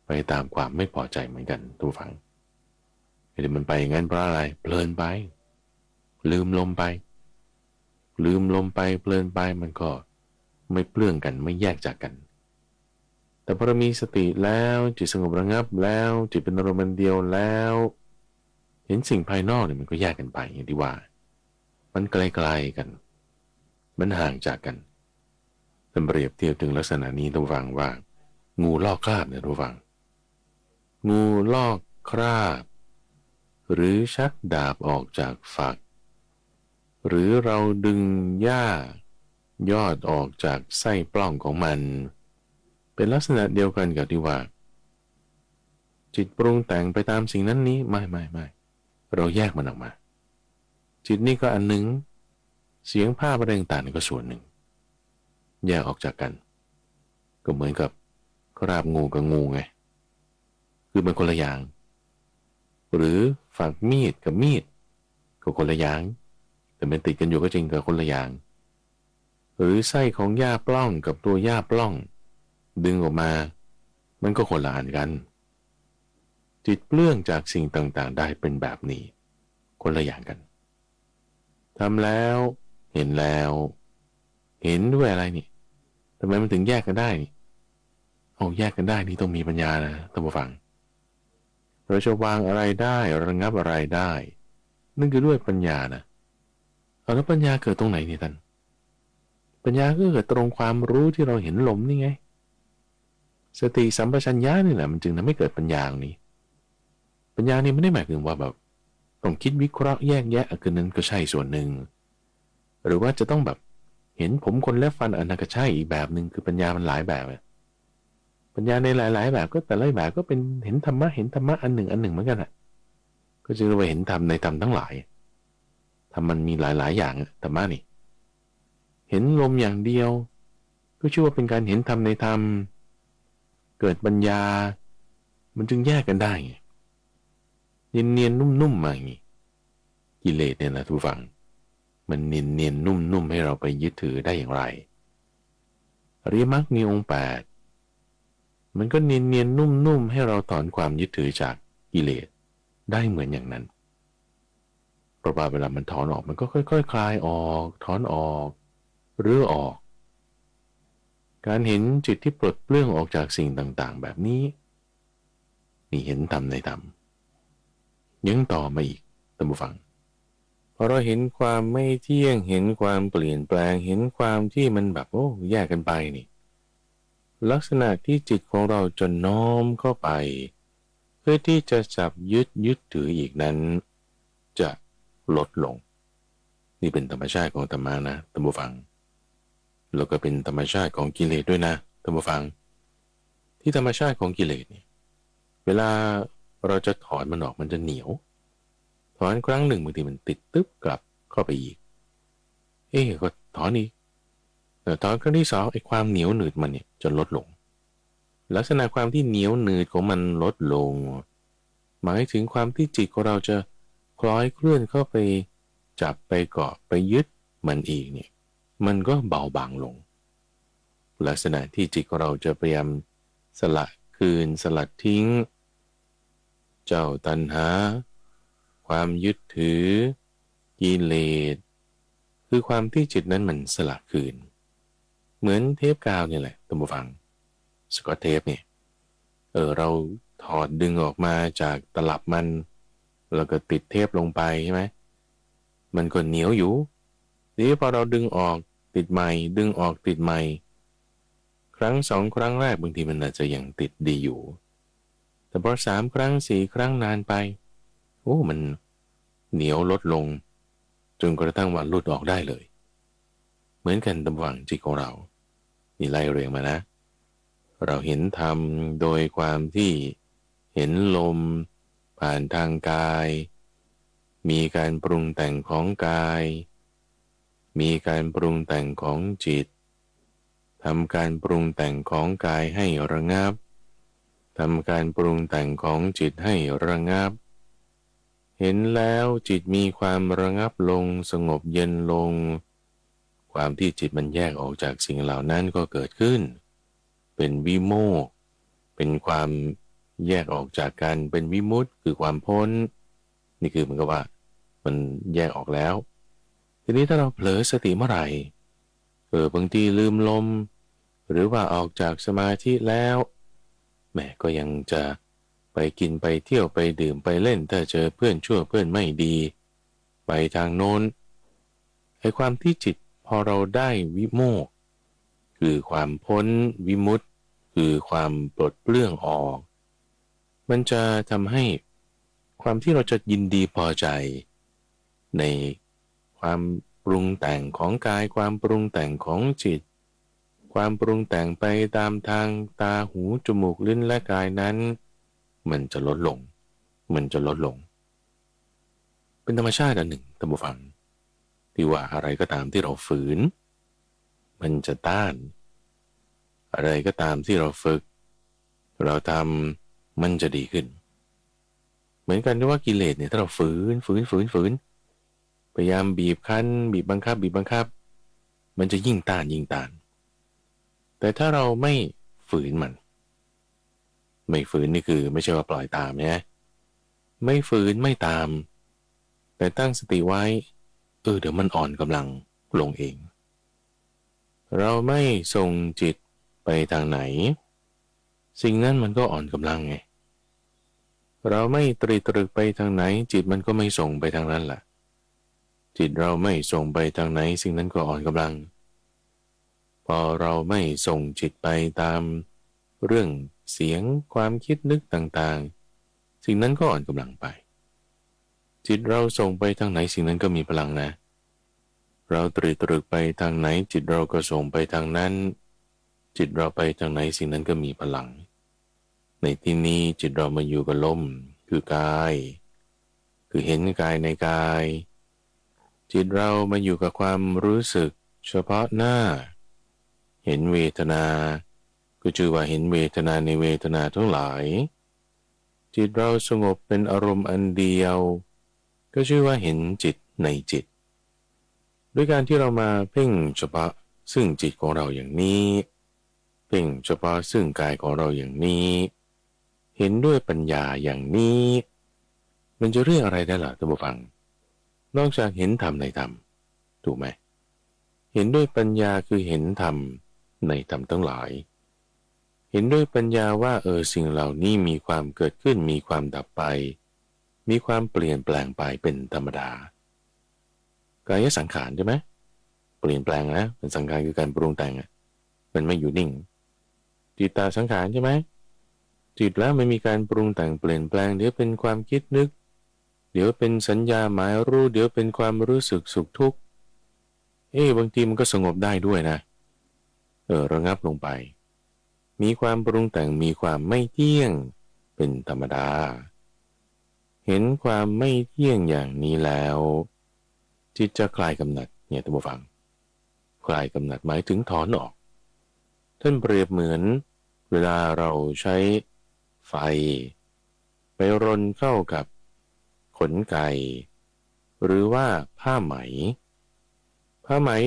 ไปตามความไม่พอใจเหมือนกันดูฝั่งเดี๋ยวมันไปอย่างนั้นเพราะอะไรเพลินไปลืมลมไปเพลินไปมันก็ไม่เปลื้องกันไม่แยกจากกันแต่พอเรามีสติแล้วจิตสงบระงับแล้วจิตเป็นอารมณ์เดียวแล้วเห็นสิ่งภายนอกเนี่ยมันก็แยกกันไปอย่างที่ว่ามันไกลๆกันมันห่างจากกันท่านเปรียบเทียบถึงลักษณะนี้ท่านฟังว่างูลอกคราบเนี่ยท่านฟังงูลอกคราบ หรือชักดาบออกจากฝักหรือเราดึงหญ้ายอดออกจากไส้ปล้องของมันเป็นลักษณะเดียวกันกับที่ว่าจิตปรุงแต่งไปตามสิ่งนั้นนี้ไม่เราแยกมันออกมาจิตนี่ก็อันหนึ่งเสียงภาพอะไรต่างๆก็ส่วนหนึ่งแยกออกจากกันก็เหมือนกับคราบงูกับงูไงคือมันคนละอย่างหรือฝักมีดกับมีดก็คนละอย่างแต่มันติดกันอยู่ก็จริงแต่คนละอย่างหรือไส้ของหญ้าปล้องกับตัวหญ้าปล้องดึงออกมามันก็คนละอันกันจิตเปลื้องจากสิ่งต่างๆได้เป็นแบบนี้คนละอย่างกันทำแล้วเห็นแล้วเห็นด้วยอะไรนี่ทำไมมันถึงแยกกันได้นี่เอาแยกกันได้นี่ต้องมีปัญญานะท่านผู้ฟังเราจะวางอะไรได้ระงับอะไรได้นั่นคือด้วยปัญญานะเอาแล้วปัญญาเกิดตรงไหนนี่ท่านปัญญาก็เกิดตรงความรู้ที่เราเห็นลมนี่ไงสติสัมปชัญญะนี่แหละมันจึงทำให้เกิดปัญญานี้ปัญญานี่ไม่ได้หมายถึงว่าแบบต้องคิดวิเคราะห์แยกแยะคือนั้นก็ใช่ส่วนหนึ่งหรือว่าจะต้องแบบเห็นผมคนและฟันอันนั้นก็ใช่อีกแบบหนึ่งคือปัญญามันหลายแบบปัญญาในหลายๆแบบก็แต่ละแบบก็เป็นเห็นธรรมะอันหนึ่งเหมือนกันอ่ะก็จะเรียกว่าเห็นธรรมในธรรมทั้งหลายธรรมมันมีหลายอย่างธรรมะนี่เห็นลมอย่างเดียวก็ชื่อว่าเป็นการเห็นธรรมในธรรมเกิดปัญญามันจึงแยกกันได้ไงเนียนๆนุ่มๆมาอย่างนี้กิเลสเนี่ยนะทุกฝังมันเนียนๆนุ่มๆให้เราไปยึดถือได้อย่างไรอริยมรรคมีองค์8มันก็เนียนๆนุ่มๆให้เราถอนความยึดถือจากกิเลสได้เหมือนอย่างนั้นเพราะว่าเวลามันถอนออกมันก็ค่อยๆคลายออกถอนออกหรือออกการเห็นจิตที่ปลดเปลื้องออกจากสิ่งต่างๆแบบนี้นี่เห็นธรรมในธรรมยังต่อมาอีกท่านผู้ฟังพอเราเห็นความไม่เที่ยงเห็นความเปลี่ยนแปลงเห็นความที่มันแบบแยกกันไปนี่ลักษณะที่จิตของเราจะน้อมเข้าไปเพื่อที่จะจับยึดถืออีกนั้นจะลดลงนี่เป็นธรรมชาติของธรรมะนะท่านผู้ฟังแล้วก็เป็นธรรมชาติของกิเลสด้วยนะท่านผู้ฟังที่ธรรมชาติของกิเลสเนี่ยเวลาเราจะถอนมันออกมันจะเหนียวถอนครั้งหนึ่งบางทีมันติดตึ๊บกลับเข้าไปอีกก็ถอนอีกแต่ถอนครั้งที่2ไอ้ความเหนียวหนืดมันเนี่ยจะลดลงลักษณะความที่เหนียวหนืดของมันลดลงหมายถึงความที่จิตของเราจะคล้อยเคลื่อนเข้าไปจับไปเกาะไปยึดมันอีกเนี่ยมันก็เบาบางลงลักษณะที่จิตของเราจะพยายามสละคืนสลัดทิ้งเจ้าตัณหาความยึดถือกิเลสคือความที่จิตนั้นมันสละคืนเหมือนเทปกาวนี่แหละท่านผู้ฟังสกอตเทปเนี่ยเราถอดดึงออกมาจากตลับมันแล้วก็ติดเทปลงไปใช่ไหมมันก็เหนียวอยู่ทีนี้พอเราดึงออกติดใหม่ดึงออกติดใหม่ครั้ง2ครั้งแรกบางทีมันอาจจะยังติดดีอยู่แต่พอ3ครั้ง4ครั้งนานไปมันเหนียวลดลงจนกระทั่งว่าหลุดออกได้เลยเหมือนกันตำวังจิตของเรานี่ไล่เรียงมานะเราเห็นธรรมโดยความที่เห็นลมผ่านทางกายมีการปรุงแต่งของกายมีการปรุงแต่งของจิตทำการปรุงแต่งของกายให้ระงับทำการปรุงแต่งของจิตให้ระงับเห็นแล้วจิตมีความระงับลงสงบเย็นลงความที่จิตมันแยกออกจากสิ่งเหล่านั้นก็เกิดขึ้นเป็นวิโมกข์เป็นความแยกออกจากกันเป็นวิมุตติคือความพ้นนี่คือมันก็ว่ามันแยกออกแล้วทีนี้ถ้าเราเผลอสติเมื่อไหร่บางทีลืมลมหรือว่าออกจากสมาธิแล้วแม่ก็ยังจะไปกินไปเที่ยวไปดื่มไปเล่นถ้าเจอเพื่อนชั่วเพื่อนไม่ดีไปทางโน้นไอ้ความที่จิตพอเราได้วิโมกข์คือความพ้นวิมุตติคือความปลดเปลื้องออกมันจะทำให้ค ความที่เราจะยินดีพอใจในความปรุงแต่งของกายความปรุงแต่งของจิตความปรุงแต่งไปตามทางตาหูจมูกลิ้นและกายนั้นมันจะลดลงเป็นธรรมชาติอันหนึ่งท่านผู้ฟังที่ว่าอะไรก็ตามที่เราฝืนมันจะต้านอะไรก็ตามที่เราฝึกเราทำมันจะดีขึ้นเหมือนกันที่ว่ากิเลสเนี่ยถ้าเราฝืนพยายามบีบคั้นบีบบังคับมันจะยิ่งต้านแต่ถ้าเราไม่ฝืนมันไม่ฝืนนี่คือไม่ใช่ว่าปล่อยตามนะไม่ฝืนไม่ตามแต่ตั้งสติไว้เดี๋ยวมันอ่อนกำลังลงเองเราไม่ส่งจิตไปทางไหนสิ่งนั้นมันก็อ่อนกำลังไงเราไม่ตรึกไปทางไหนจิตมันก็ไม่ส่งไปทางนั้นแหละจิตเราไม่ส่งไปทางไหนสิ่งนั้นก็อ่อนกำลังพอเราไม่ส่งจิตไปตามเรื่องเสียงความคิดนึกต่างๆสิ่งนั้นก็อ่อนกำลังไปจิตเราส่งไปทางไหนสิ่งนั้นก็มีพลังนะเราตรึกไปทางไหนจิตเราก็ส่งไปทางนั้นจิตเราไปทางไหนสิ่งนั้นก็มีพลังในที่นี้จิตเรามาอยู่กับลมคือกายคือเห็นกายในกายจิตเรามาอยู่กับความรู้สึกเฉพาะหน้าเห็นเวทนาก็ชื่อว่าเห็นเวทนาในเวทนาทั้งหลายจิตเราสงบเป็นอารมณ์อันเดียวก็ชื่อว่าเห็นจิตในจิตด้วยการที่เรามาเพ่งเฉพาะซึ่งจิตของเราอย่างนี้เพ่งเฉพาะซึ่งกายของเราอย่างนี้เห็นด้วยปัญญาอย่างนี้มันจะเรียกอะไรได้ล่ะท่านผู้ฟังนอกจากเห็นธรรมในธรรมถูกไหมเห็นด้วยปัญญาคือเห็นธรรมในธรรมทั้งหลายเห็นด้วยปัญญาว่าสิ่งเหล่านี้มีความเกิดขึ้นมีความดับไปมีความเปลี่ยนแปลงไปเป็นธรรมดากายสังขารใช่ไหมเปลี่ยนแปลงนะเป็นสังขารคือการปรุงแต่งมันไม่อยู่นิ่งจิตตสังขารใช่ไหมจิตแล้วมันมีการปรุงแต่งเปลี่ยนแปลงเดี๋ยวเป็นความคิดนึกเดี๋ยวเป็นสัญญาหมายรู้เดี๋ยวเป็นความรู้สึกสุขทุกข์บางทีมันก็สงบได้ด้วยนะระงับลงไปมีความปรุงแต่งมีความไม่เที่ยงเป็นธรรมดาเห็นความไม่เที่ยงอย่างนี้แล้วจิตจะคลายกำหนัดเนี่ยท่านผู้ฟังคลายกำหนัดหมายถึงถอนออกท่านเปรียบเหมือนเวลาเราใช้ไฟไปรนเข้ากับขนไก่หรือว่าผ้าไหม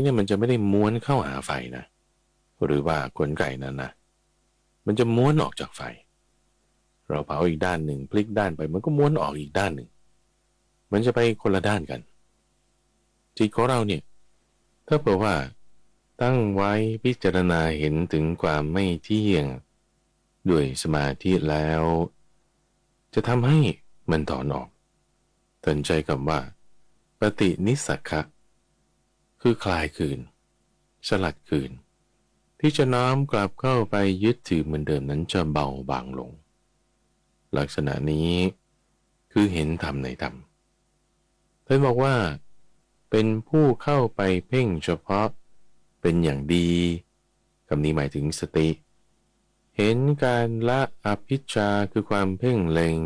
เนี่ยมันจะไม่ได้ม้วนเข้าหาไฟนะหรือว่าขนไก่นั้นนะมันจะม้วนออกจากไฟเราเผาอีกด้านหนึ่งพลิกด้านไปมันก็ม้วนออกอีกด้านหนึ่งมันจะไปคนละด้านกันจิตของเราเนี่ยถ้าเผื่อว่าตั้งไว้พิจารณาเห็นถึงความไม่เที่ยงด้วยสมาธิแล้วจะทำให้มันถอนออกสนใจคำว่าปฏินิสสักขะคือคลายคืนสลัดคืนที่จะน้อมกลับเข้าไปยึดถือเหมือนเดิมนั้นจะเบาบางลงลักษณะนี้คือเห็นธรรมในธรรมท่านบอกว่าเป็นผู้เข้าไปเพ่งเฉพาะเป็นอย่างดีคำนี้หมายถึงสติเห็นการละอภิชฌาคือความเพ่งเล็ง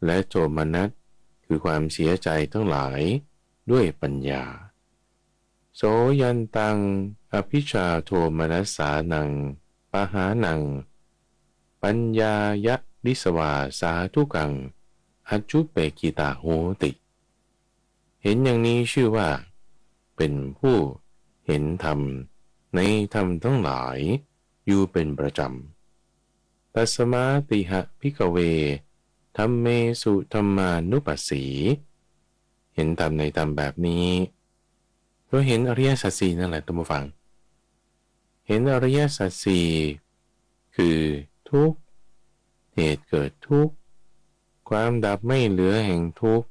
และโทมนัสคือความเสียใจทั้งหลายด้วยปัญญาโสยันตังอภิชฌาโทมนัสสานังปหานังปัญญายะดิสวาสาทุกังอัจจุเปกิตาโหติเห็นอย่างนี้ชื่อว่าเป็นผู้เห็นธรรมในธรรมทั้งหลายอยู่เป็นประจำตัสมาติหะภิกขเวธัมเมสุธัมมานุปัสสีเห็นธรรมในธรรมแบบนี้ก็เห็นอริยสัจสี่นั่นแหละท่านผู้ฟังเห็นอริยสัจสี่คือทุกข์เหตุเกิดทุกข์ความดับไม่เหลือแห่งทุกข์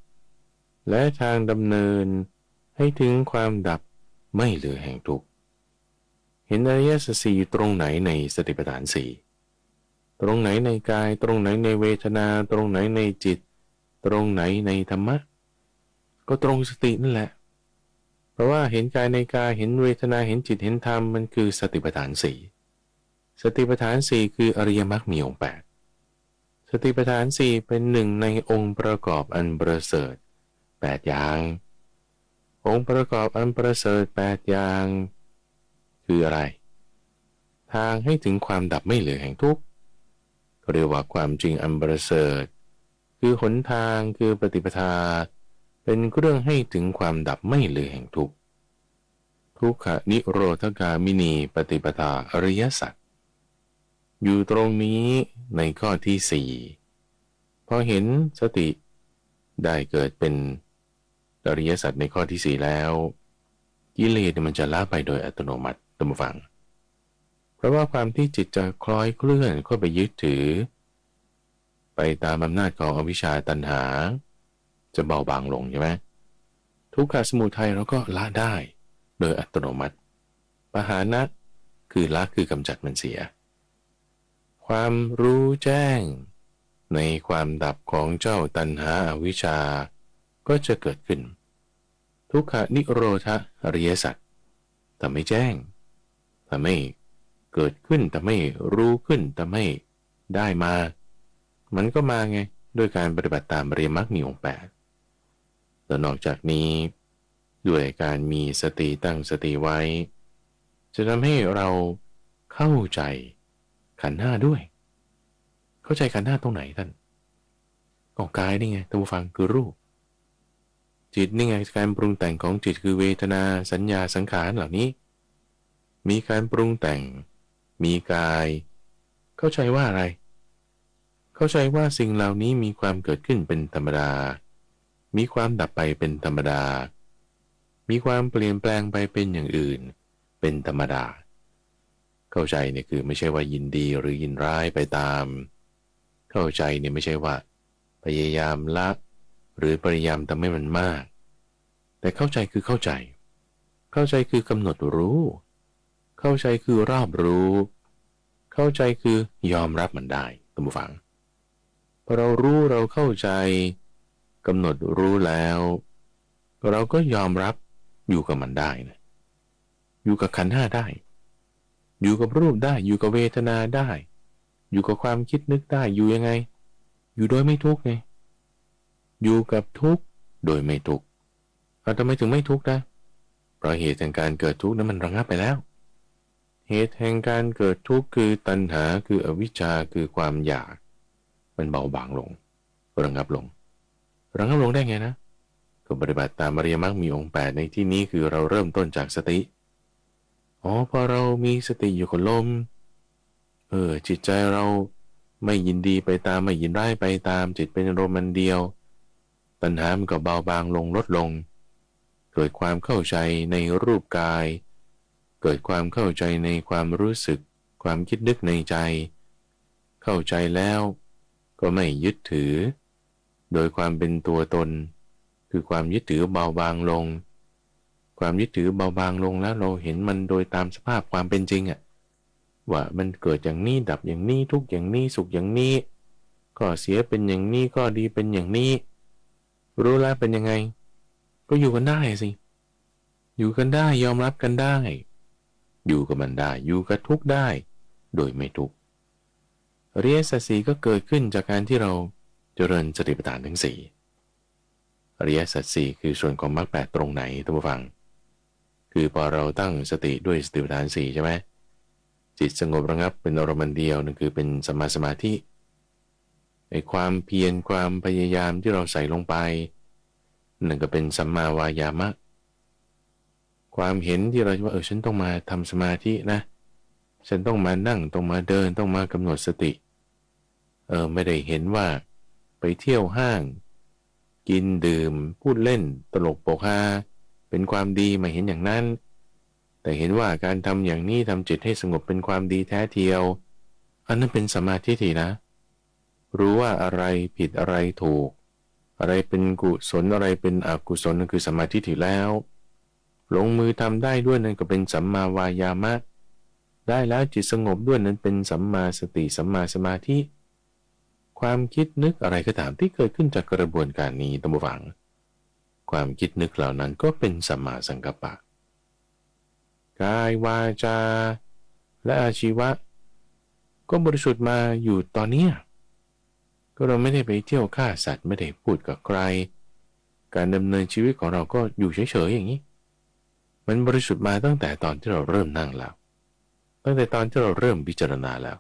และทางดำเนินให้ถึงความดับไม่เหลือแห่งทุกข์เห็นอริยสัจสี่ตรงไหนในสติปัฏฐานสี่ตรงไหนในกายตรงไหนในเวทนาตรงไหนในจิต ตรงไหนในธรรมะก็ตรงสตินั่นแหละเพราะว่าเห็นกายในกายเห็นเวทนาเห็นจิตเห็นธรรมมันคือสติปัฏฐานสี่สติปัฏฐานสี่คืออริยมรรคมีองค์แปดสติปัฏฐานสี่เป็นหนึ่งในองค์ประกอบอันประเสริฐ8อย่างองค์ประกอบอันประเสริฐ8อย่างคืออะไรทางให้ถึงความดับไม่เหลือแห่งทุกข์เรียกว่าความจริงอันประเสริฐคือหนทางคือปฏิปทาเป็นเครื่องให้ถึงความดับไม่เหลือแห่งทุกข์ทุกขนิโรธกามินีปฏิปทาอริยสัจอยู่ตรงนี้ในข้อที่4พอเห็นสติได้เกิดเป็นอริยสัจในข้อที่4แล้วกิเลสมันจะละไปโดยอัตโนมัติตามฟังเพราะว่าความที่จิตจะคล้อยเคลื่อนเข้าไปยึดถือไปตามอำนาจของอวิชชาตัณหาจะเบาบางลงใช่ไหมทุกขสมุทัยเราก็ละได้โดยอัตโนมัติปหานะคือละคือกำจัดมันเสียความรู้แจ้งในความดับของเจ้าตัณหาอวิชชาก็จะเกิดขึ้นทุกขนิโรธอริยสัจทำให้แจ้งทำให้เกิดขึ้นทำให้รู้ขึ้นทำให้ได้มามันก็มาไงด้วยการปฏิบัติตามอริยมรรคมีองค์8แล้วนอกจากนี้ด้วยการมีสติตั้งสติไว้จะทำให้เราเข้าใจขันธ์ห้าด้วยเข้าใจขันธ์ห้าตรงไหนท่านกายนี่ไงท่านผู้ฟังคือรูปจิตนี่ไงการปรุงแต่งของจิตคือเวทนาสัญญาสังขารเหล่านี้มีการปรุงแต่งมีกายเข้าใจว่าอะไรเข้าใจว่าสิ่งเหล่านี้มีความเกิดขึ้นเป็นธรรมดามีความดับไปเป็นธรรมดามีความเปลี่ยนแปลงไปเป็นอย่างอื่นเป็นธรรมดาเข้าใจเนี่ยคือไม่ใช่ว่ายินดีหรือยินร้ายไปตามเข้าใจเนี่ยไม่ใช่ว่าพยายามละหรือพยายามทำให้มันมากแต่เข้าใจคือเข้าใจเข้าใจคือกำหนดรู้เข้าใจคือรอบรู้เข้าใจคือยอมรับมันได้ท่านผู้ฟังพอเรารู้เราเข้าใจกำหนดรู้แล้วเราก็ยอมรับอยู่กับมันได้นะอยู่กับขันธ์ห้าได้อยู่กับรูปได้อยู่กับเวทนาได้อยู่กับความคิดนึกได้อยู่ยังไงอยู่โดยไม่ทุกข์ไงอยู่กับทุกข์โดยไม่ทุกข์ทำไมถึงไม่ทุกข์นะเพราะเหตุแห่งการเกิดทุกข์นั้นมันระงับไปแล้วเหตุแห่งการเกิดทุกข์คือตัณหาคืออวิชชาคือความอยากมันเบาบางลงระงับลงได้ไงนะก็ปฏิบัติตามอริยมรรคมีองค์8ในที่นี้คือเราเริ่มต้นจากสติพอเรามีสติอยู่กับลมจิตใจเราไม่ยินดีไปตามไม่ยินร้ายไปตามจิตเป็นอารมณ์มันเดียวตัณหามันก็เบาบางลงลดลงเกิดความเข้าใจในรูปกายเกิดความเข้าใจในความรู้สึกความคิดนึกในใจเข้าใจแล้วก็ไม่ยึดถือโดยความเป็นตัวตนคือความยึดถือเบาบางลงความยึดถือเบาบางลงแล้วเราเห็นมันโดยตามสภาพความเป็นจริงว่ามันเกิดอย่างนี้ดับอย่างนี้ทุกอย่างนี้สุขอย่างนี้ก็เสียเป็นอย่างนี้ก็ดีเป็นอย่างนี้รู้แล้วเป็นยังไงก็อยู่กันได้สิอยู่กันได้ยอมรับกันได้อยู่กับมันได้อยู่กับทุกข์ได้โดยไม่ทุกข์อริยสัจสี่ก็เกิดขึ้นจากการที่เราเจริญสติปัฏฐานทั้ง4อริยสัจสี่คือส่วนของมรรค8ตรงไหนท่านผู้ฟังคือพอเราตั้งสติด้วยสติปัฏฐาน4ใช่ไหมจิตสงบระงับเป็นอารมณ์เดียวนั่นคือเป็นสัมมาสมาธิในความเพียรความพยายามที่เราใส่ลงไปนั่นก็เป็นสัมมาวายามะความเห็นที่เราว่าฉันต้องมาทำสมาธินะฉันต้องมานั่งต้องมาเดินต้องมากำหนดสติไม่ได้เห็นว่าไปเที่ยวห้างกินดื่มพูดเล่นตลกโปกฮาเป็นความดีไม่เห็นอย่างนั้นแต่เห็นว่าการทำอย่างนี้ทำจิตให้สงบเป็นความดีแท้เทียวอันนั้นเป็นสัมมาทิฏฐินะรู้ว่าอะไรผิดอะไรถูกอะไรเป็นกุศลอะไรเป็นอกุศลนั่นคือสัมมาทิฏฐิแล้วลงมือทำได้ด้วยนั่นก็เป็นสัมมาวายามะได้แล้วจิตสงบด้วยนั้นเป็นสัมมาสติสัมมาสมาธิ ความคิดนึกอะไรก็ตามที่เกิดขึ้นจากกระบวนการนี้ตั้งฟังความคิดนึกเหล่านั้นก็เป็นสัมมาสังกัปปะกายวาจาและอาชีวะก็บริสุทธิ์มาอยู่ตอนนี้ก็เราไม่ได้ไปเที่ยวฆ่าสัตว์ไม่ได้พูดกับใครการดำเนินชีวิตของเราก็อยู่เฉยๆอย่างนี้มันบริสุทธิ์มาตั้งแต่ตอนที่เราเริ่มนั่งแล้วตั้งแต่ตอนที่เราเริ่มพิจารณาแล้ว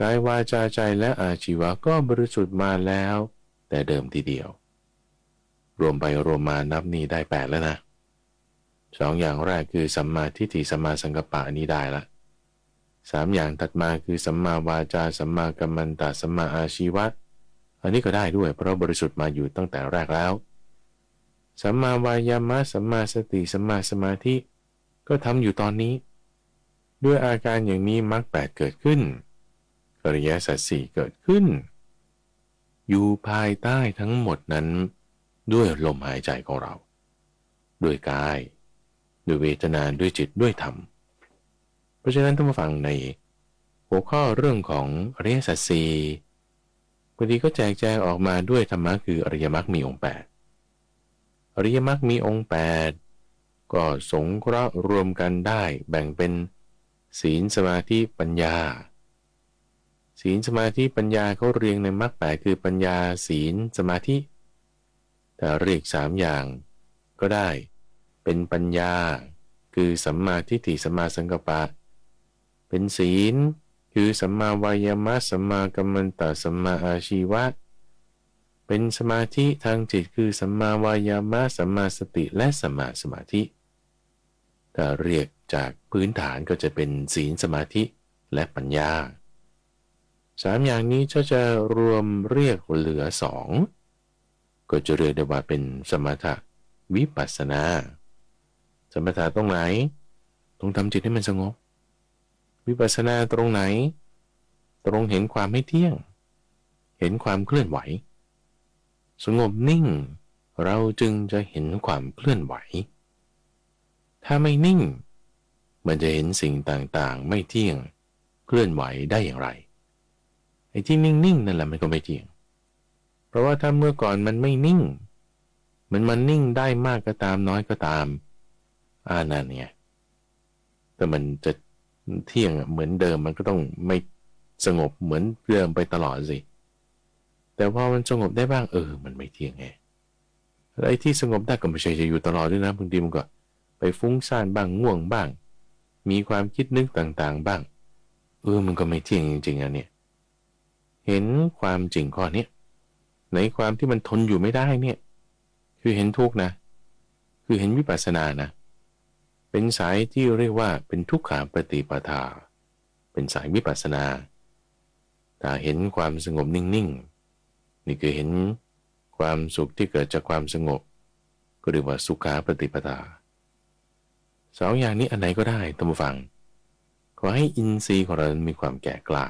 กายวาจาใจและอาชีวะก็บริสุทธิ์มาแล้วแต่เดิมทีเดียวรวมไปรวมมานับนี้ได้8แล้วนะ2อย่างแรกคือสัมมาทิฏฐิสัมมาสังกัปปะอันนี้ได้ละ3อย่างถัดมาคือสัมมาวาจาสัมมากัมมันตะสัมมาอาชีวะอันนี้ก็ได้ด้วยเพราะบริสุทธิ์มาอยู่ตั้งแต่แรกแล้วสัมมาวายามะสัมมาสติสัมมาสมาธิก็ทำอยู่ตอนนี้ด้วยอาการอย่างนี้มรรค8เกิดขึ้นอริยสัจ4เกิดขึ้นอยู่ภายใต้ทั้งหมดนั้นด้วยลมหายใจของเราด้วยกายด้วยเวทนาด้วยจิตด้วยธรรมเพราะฉะนั้นท่านผู้ฟังในหัวข้อเรื่องของอริยสัจสี่บางทีก็แจกแจงออกมาด้วยธรรมะคืออริยมรรคมีองค์8อริยมรรคมีองค์8ก็สงเคราะห์รวมกันได้แบ่งเป็นศีลสมาธิปัญญาศีลสมาธิปัญญาเขาเรียงในมรรค8คือปัญญาศีลสมาธิแต่เรียก3อย่างก็ได้เป็นปัญญาคือสัมมาทิฏฐิสัมมาสังกัปปะเป็นศีลคือสัมมาวายามะสัมมากัมมันตะสัมมาอาชีวะเป็นสมาธิทางจิตคือสัมมาวายามะสัมมาสติและสัมมาสมาธิถ้าเรียกจากพื้นฐานก็จะเป็นศีลสมาธิและปัญญา3อย่างนี้จะรวมเรียกเหลือ2ก็จะเรียกได้ว่าเป็นสมถะวิปัสสนาสมถะตรงไหนต้องทำจิตให้มันสงบวิปัสสนาตรงไหนตรงเห็นความไม่เที่ยงเห็นความเคลื่อนไหวสงบนิ่งเราจึงจะเห็นความเคลื่อนไหวถ้าไม่นิ่งมันจะเห็นสิ่งต่างๆไม่เที่ยงเคลื่อนไหวได้อย่างไรไอ้ที่นิ่งๆนั่นแหละมันก็ไม่เที่ยงเพราะว่าถ้าเมื่อก่อนมันไม่นิ่งมันนิ่งได้มากก็ตามน้อยก็ตามนั่นไงแต่มันจะเที่ยงเหมือนเดิมมันก็ต้องไม่สงบเหมือนเดิมไปตลอดสิแต่พอมันสงบได้บ้างมันไม่เที่ยงไงแล้วไอ้ที่สงบได้ก็ไม่ใช่จะอยู่ตลอดด้วยนะบางทีมันก็ไปฟุ้งซ่านบ้างง่วงบ้างมีความคิดนึกต่างๆบ้างมันก็ไม่เที่ยงจริงๆเนี่ยเห็นความจริงข้อนี้ในความที่มันทนอยู่ไม่ได้เนี่ยคือเห็นทุกข์นะคือเห็นวิปัสสนานะเป็นสายที่เรียกว่าเป็นทุกขาปฏิปทาเป็นสายวิปัสสนาถ้าเห็นความสงบนิ่งๆนี่คือเห็นความสุขที่เกิดจากความสงบก็เรียกว่าสุขาปฏิปทา2อย่างนี้อันไหนก็ได้ท่านผู้ฟังขอให้อินทรีย์ของเรามีความแก่กล้า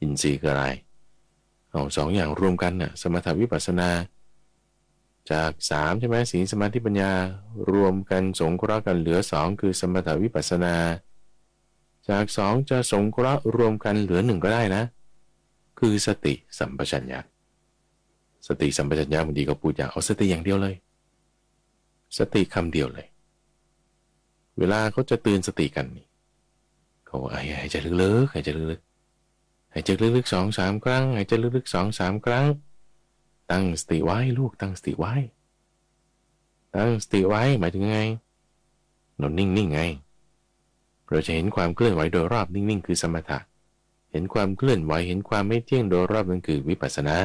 อินทรีย์คืออะไรเอา2อย่างรวมกันน่ะสมถะวิปัสสนาจาก3ใช่ไหมศีลสมาธิปัญญารวมกันสงเคราะห์กันเหลือ2คือสมถะวิปัสสนาจาก2จะสงเคราะห์รวมกันเหลือ1ก็ได้นะคือสติสัมปชัญญะสติสัมปชัญญะบางทีก็พูดอย่างเอาสติอย่างเดียวเลยสติคำเดียวเลยเวลาเขาจะเตือนสติกันนี่เขาหายใจลึกๆหายใจลึกๆหายใจลึกๆ2-3 ครั้งหายใจลึกๆ2-3 ครั้งตั้งสติไว้ลูกตั้งสติไว้ตั้งสติไว้หมายถึงไงเรานิ่งๆไงเราจะเห็นความเคลื่อนไหวโดยรอบนิ่งๆคือสมถะเห็นความเคลื่อนไหวเห็นความไม่เที่ยงโดยรอบนั่นคือวิปัสสนา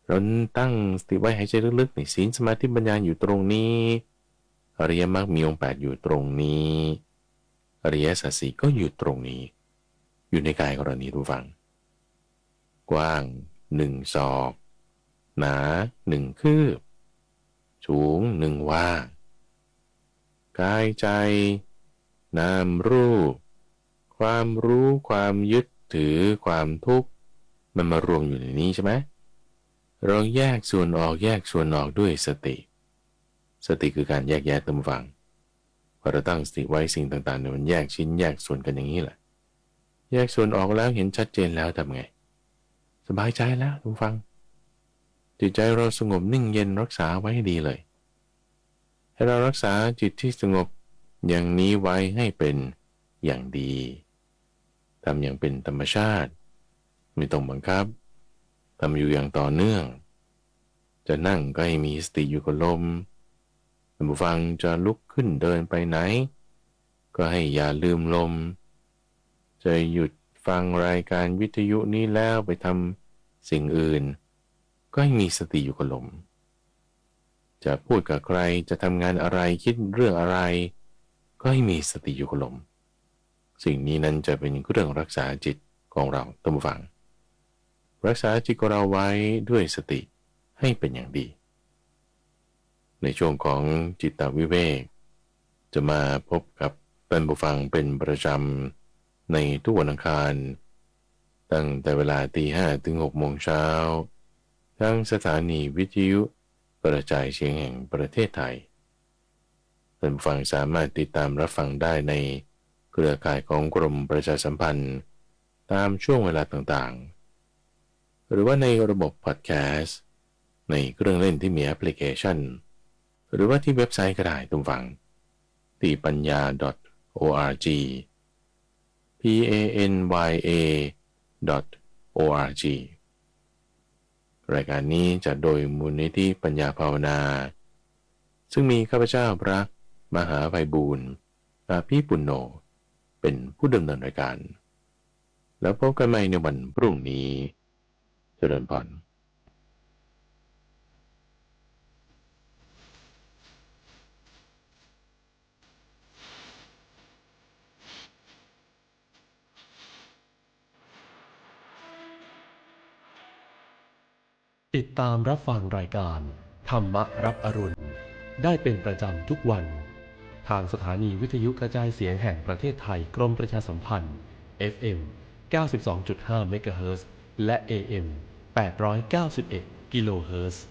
เราตั้งสติไว้หายใจลึกๆนี่ศีลสมาธิปัญญาอยู่ตรงนี้อริยมรรคมีองค์8อยู่ตรงนี้อริยสัจ4ก็อยู่ตรงนี้อยู่ในกายของเรานี้ทุกฝังกว้าง1 ศอกหนา1 คืบสูง1 วากายใจนามรูปความรู้ความยึดถือความทุกข์มันมารวมอยู่ในนี้ใช่ไหมเราแยกส่วนออกด้วยสติคือการแยกแยะตามฟังพอเราตั้งสติไว้สิ่งต่างๆเนี่ยมันแยกชิ้นแยกส่วนกันอย่างนี้แหละแยกส่วนออกแล้วเห็นชัดเจนแล้วทำไง สบายใจแล้วทุกฟังจิตใจเราสงบนิ่งเย็นรักษาไว้ให้ดีเลยให้เรารักษาจิตที่สงบอย่างนี้ไว้ให้เป็นอย่างดีทำอย่างเป็นธรรมชาติไม่ต้องบังคับทำอยู่อย่างต่อเนื่องจะนั่งก็ให้มีสติอยู่กับลมท่านผู้ฟังจะลุกขึ้นเดินไปไหนก็ให้อย่าลืมลมจะหยุดฟังรายการวิทยุนี้แล้วไปทำสิ่งอื่นก็ให้มีสติอยู่กับลมจะพูดกับใครจะทำงานอะไรคิดเรื่องอะไรก็ให้มีสติอยู่กับลมสิ่งนี้นั้นจะเป็นเครื่องรักษาจิตของเราท่านผู้ฟังรักษาจิตของเราไว้ด้วยสติให้เป็นอย่างดีในช่วงของจิตวิเวกจะมาพบกับท่านผู้ฟังเป็นประจำในทุกวันอังคารตั้งแต่เวลา 5:00 ถึง 6:00 น.ทั้งสถานีวิทยุกระจายเสียงแห่งประเทศไทยท่านผู้ฟังสามารถติดตามรับฟังได้ในเครือข่ายของกรมประชาสัมพันธ์ตามช่วงเวลาต่างๆหรือว่าในระบบพอดแคสต์ในเครื่องเล่นที่มีแอปพลิเคชันหรือว่าที่เว็บไซต์ก็ได้ทุกฟังที่ปัญญา .org panya.org รายการนี้จัดโดยมูลนิธิปัญญาภาวนาซึ่งมีข้าพเจ้าพระมหาไพบูลย์อาภีปุณโญเป็นผู้ดำเนินรายการแล้วพบกันใหม่ในวันพรุ่งนี้เจริญพรติดตามรับฟังรายการธรรมรับอรุณได้เป็นประจำทุกวันทางสถานีวิทยุกระจายเสียงแห่งประเทศไทยกรมประชาสัมพันธ์ FM 92.5 เมกะเฮิรตซ์และ AM 891 กิโลเฮิรตซ์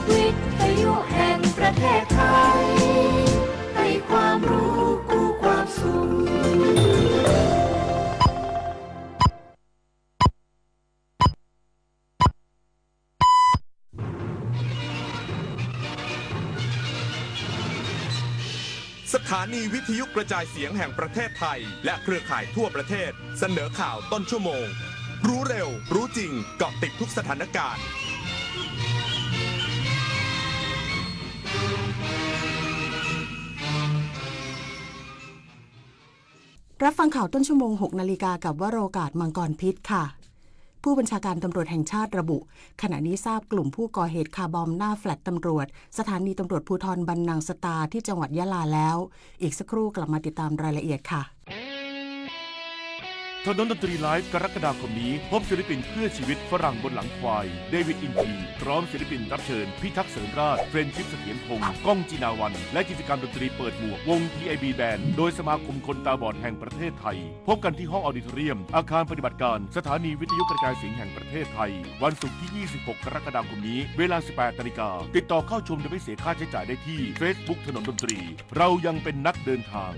วิทยุแห่งประเทศไทยให้ความรู้กู้ความสุขสถานีวิทยุกระจายเสียงแห่งประเทศไทยและเครือข่ายทั่วประเทศเสนอข่าวต้นชั่วโมงรู้เร็วรู้จริงเกาะติดทุกสถานการณ์รับฟังข่าวต้นชั่วโมง 6 นาฬิกากับวโรกาสมังกรพิษค่ะผู้บัญชาการตำรวจแห่งชาติระบุขณะนี้ทราบกลุ่มผู้ก่อเหตุคาร์บอมหน้าแฟลตตำรวจสถานีตำรวจภูธรบันนังสตาที่จังหวัดยะลาแล้วอีกสักครู่กลับมาติดตามรายละเอียดค่ะถนนดนตรีไลฟ์กรกฎาคมนี้พบศิลปินเพื่อชีวิตฝรั่งบนหลังควายเดวิดอินทีพร้อมศิลปินรับเชิญพิทักษ์เสริมราชเฟรนชิปเสถียรพงศ์ก้องจีนาวันและกิจกรรมดนตรีเปิดหมวกวง TIB Band โดยสมาคมคนตาบอดแห่งประเทศไทยพบกันที่ห้องออดิทอเรียมอาคารปฏิบัติการสถานีวิทยุกระจายเสียงแห่งประเทศไทยวันศุกร์ที่ 26 กรกฎาคมนี้เวลา 18 นาฬิกาติดต่อเข้าชมโดยไม่เสียค่าใช้จ่ายได้ที่ Facebook ถนนดนตรีเรายังเป็นนักเดินทาง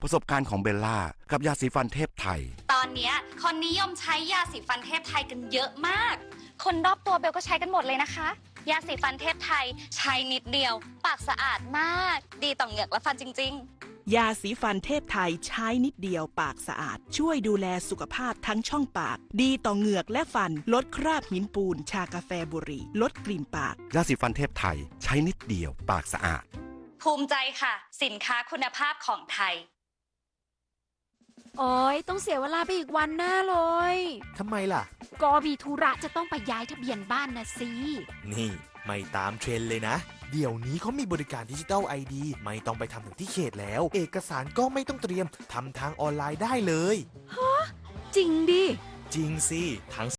ประสบการณ์ของเบลล่ากับยาสีฟันเทพไทยตอนนี้คนนิยมใช้ยาสีฟันเทพไทยกันเยอะมากคนรอบตัวเบลก็ใช้กันหมดเลยนะคะยาสีฟันเทพไทยใช้นิดเดียวปากสะอาดมากดีต่อเหงือกและฟันจริงๆยาสีฟันเทพไทยใช้นิดเดียวปากสะอาดช่วยดูแลสุขภาพทั้งช่องปากดีต่อเหงือกและฟันลดคราบหินปูนชากาแฟบุหรี่ลดกลิ่นปากยาสีฟันเทพไทยใช้นิดเดียวปากสะอาดภูมิใจค่ะสินค้าคุณภาพของไทยโอ้ยต้องเสียเวลาไปอีกวันหน้าเลยทำไมล่ะก็มีธุระจะต้องไปย้ายทะเบียนบ้านนะสินี่ไม่ตามเทรนเลยนะ เดี๋ยวนี้เขามีบริการดิจิทัล ID ไม่ต้องไปทำถึงที่เขตแล้ว เอกสารก็ไม่ต้องเตรียมทำทางออนไลน์ได้เลย จริงดิ จริงสิทั้ง